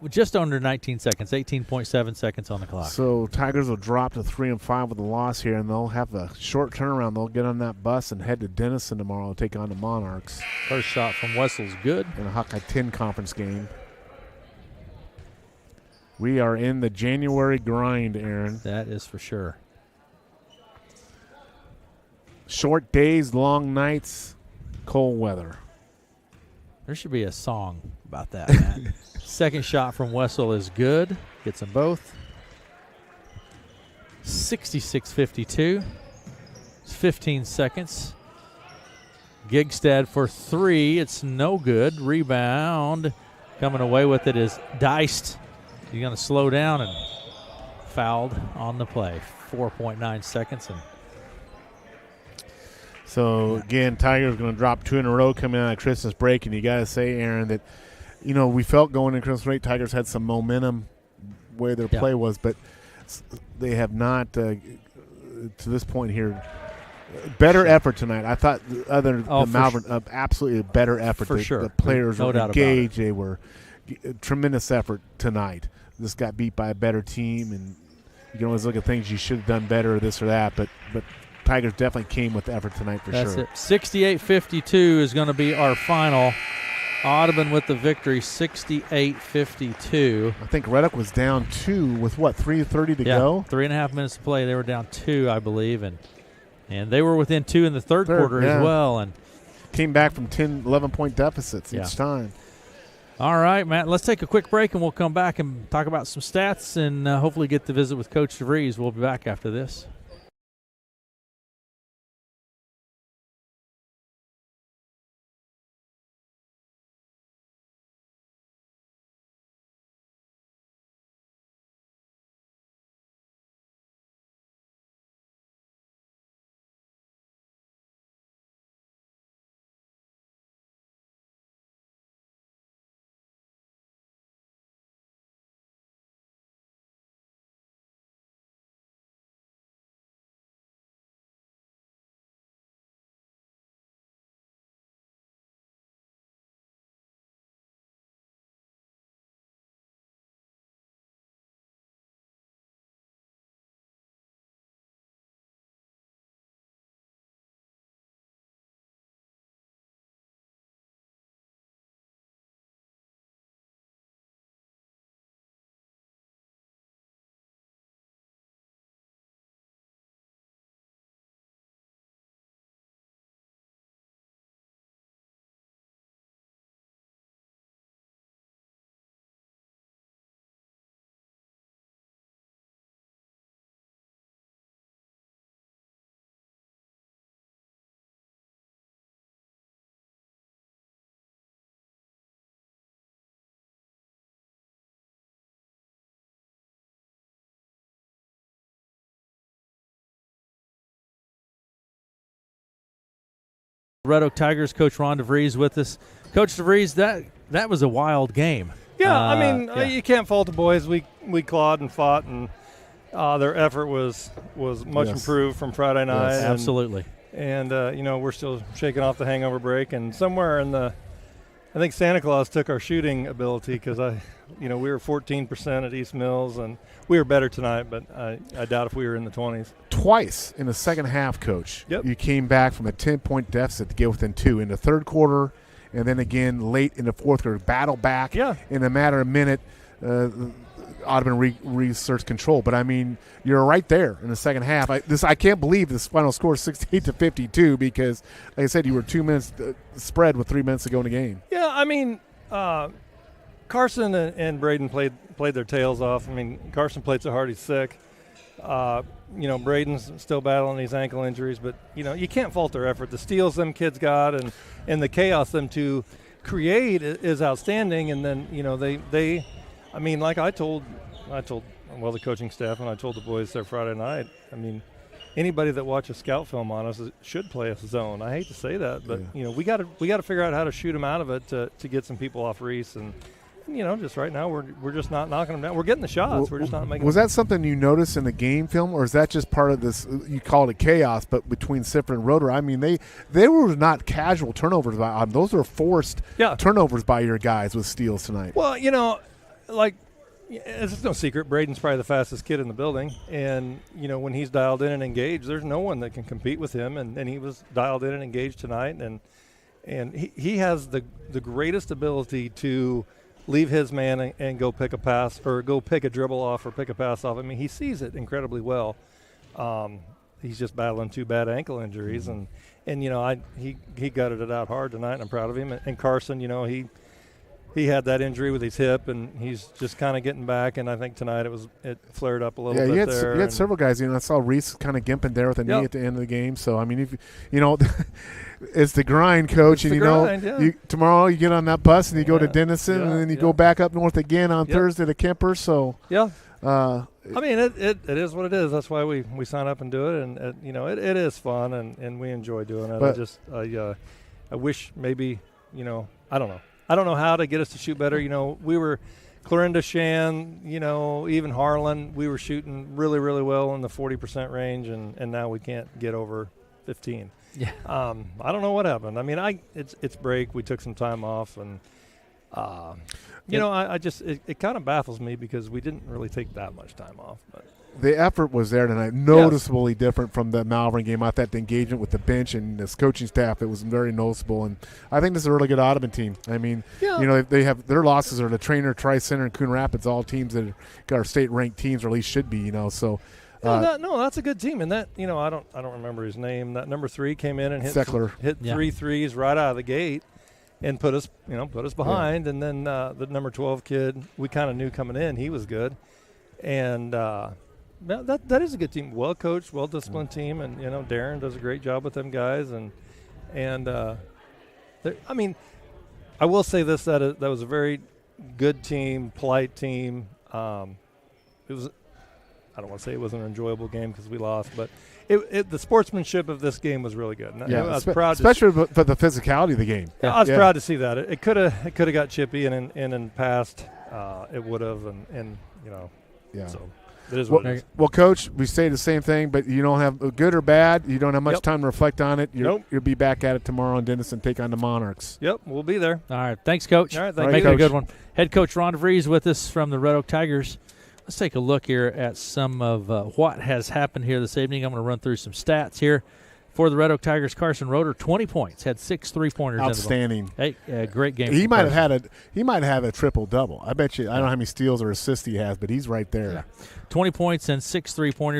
Just under 19 seconds, 18.7 seconds on the clock. So Tigers will drop to 3-5 with a loss here, and they'll have a short turnaround. They'll get on that bus and head to Denison tomorrow and take on the Monarchs. First shot from Wessel's good. In a Hawkeye 10 conference game. We are in the January grind, Aaron. That is for sure. Short days, long nights, cold weather. There should be a song about that, man. Second shot from Wessel is good. Gets them both. 66-52. 15 seconds. Gigstad for 3. It's no good. Rebound. Coming away with it is Deist. He's going to slow down and fouled on the play. 4.9 seconds. So, again, Tigers going to drop 2 in a row coming out of Christmas break. And you got to say, Aaron, that, we felt going into Christmas break, Tigers had some momentum where their play was, but they have not, to this point here, better effort tonight. I thought other than Malvern, absolutely a better effort. For sure. The players No were doubt engaged. They were tremendous effort tonight. This got beat by a better team, and you can always look at things you should have done better, or this or that, but Tigers definitely came with effort tonight for That's sure. That's it. 68-52 is going to be our final. Audubon with the victory, 68-52. I think Red Oak was down 2 with, 3:30 to go? 3.5 minutes to play. They were down 2, I believe, and they were within 2 in the third quarter as well. And came back from 10, 11-point deficits each time. All right, Matt, let's take a quick break, and we'll come back and talk about some stats and hopefully get to visit with Coach DeVries. We'll be back after this. Red Oak Tigers coach Ron DeVries with us. Coach DeVries, that was a wild game. Yeah, you can't fault the boys. We clawed and fought, and their effort was much improved from Friday night. Yes, absolutely. And we're still shaking off the hangover break. And somewhere I think Santa Claus took our shooting ability because we were 14% at East Mills, and we were better tonight, but I doubt if we were in the 20s. Twice in the second half, Coach, you came back from a 10-point deficit to get within 2 in the third quarter, and then again late in the fourth quarter, battle back in a matter of a minute. Audubon research control, but I mean, you're right there in the second half. I can't believe this final score is 68-52 because, like I said, you were 2 minutes spread with 3 minutes to go in the game. Yeah, I mean, Carson and Braden played their tails off. I mean, Carson played so hard he's sick. Braden's still battling these ankle injuries, but you can't fault their effort. The steals them kids got and the chaos them two create is outstanding. And then they. I mean, like I told the coaching staff, and I told the boys there Friday night, I mean, anybody that watches scout film on us should play us zone. I hate to say that, but we got to figure out how to shoot them out of it to get some people off Reese, and just right now we're just not knocking them down. We're getting the shots. We're just not making. Was that something you noticed in the game film, or is that just part of this? You call it chaos, but between Siffer and Roeder, I mean, they were not casual turnovers by Audubon. Those were forced turnovers by your guys with steals tonight. Well, it's no secret, Braden's probably the fastest kid in the building. And, when he's dialed in and engaged, there's no one that can compete with him. And he was dialed in and engaged tonight. And he has the greatest ability to leave his man and go pick a pass or go pick a dribble off or pick a pass off. I mean, he sees it incredibly well. He's just battling 2 bad ankle injuries. And he gutted it out hard tonight, and I'm proud of him. And Carson, he had that injury with his hip, and he's just kind of getting back. And I think tonight it flared up a little bit there. You had several guys. I saw Reese kind of gimping there with a knee at the end of the game. So I mean, if it's the grind, Coach. And tomorrow you get on that bus and you go to Denison, and then you go back up north again on Thursday to Kemper. So I mean, it is what it is. That's why we sign up and do it, and it is fun, and we enjoy doing it. But I wish maybe I don't know. I don't know how to get us to shoot better. We were Clarinda, Shan, even Harlan. We were shooting really, really well in the 40% range, and now we can't get over 15. Yeah. I don't know what happened. I mean, it's break. We took some time off, and it kind of baffles me because we didn't really take that much time off, but. The effort was there tonight, noticeably different from the Malvern game. I thought the engagement with the bench and this coaching staff, it was very noticeable. And I think this is a really good Audubon team. I mean, they have their losses are the Trainer, Tri-Center, and Coon Rapids, all teams that are state-ranked teams, or at least should be. So. That's a good team, and that I don't remember his name. That number 3 came in and hit 3 threes right out of the gate, and put us behind. And then the number 12 kid, we kind of knew coming in he was good, and. That is a good team, well coached, well disciplined team, and Darren does a great job with them guys, and I mean, I will say this that was a very good team, polite team. It was, I don't want to say it was an enjoyable game because we lost, but the sportsmanship of this game was really good. And I was proud, especially for the physicality of the game. I was proud to see that. It could have got chippy, and in the past it would have, and so. It is what it is. Well, Coach, we say the same thing, but you don't have good or bad. You don't have much time to reflect on it. You'll be back at it tomorrow in Denison, take on the Monarchs. Yep, we'll be there. All right, thanks, Coach. All right, thank you. Make it a good one. Head Coach Ron DeVries with us from the Red Oak Tigers. Let's take a look here at some of what has happened here this evening. I'm going to run through some stats here. For the Red Oak Tigers, Carson Roeder, 20 points, had 6 3-pointers. Outstanding. Hey, great game. He might have a triple double. I bet you. I don't know how many steals or assists he has, but he's right there. Yeah. 20 points and 6 3-pointers.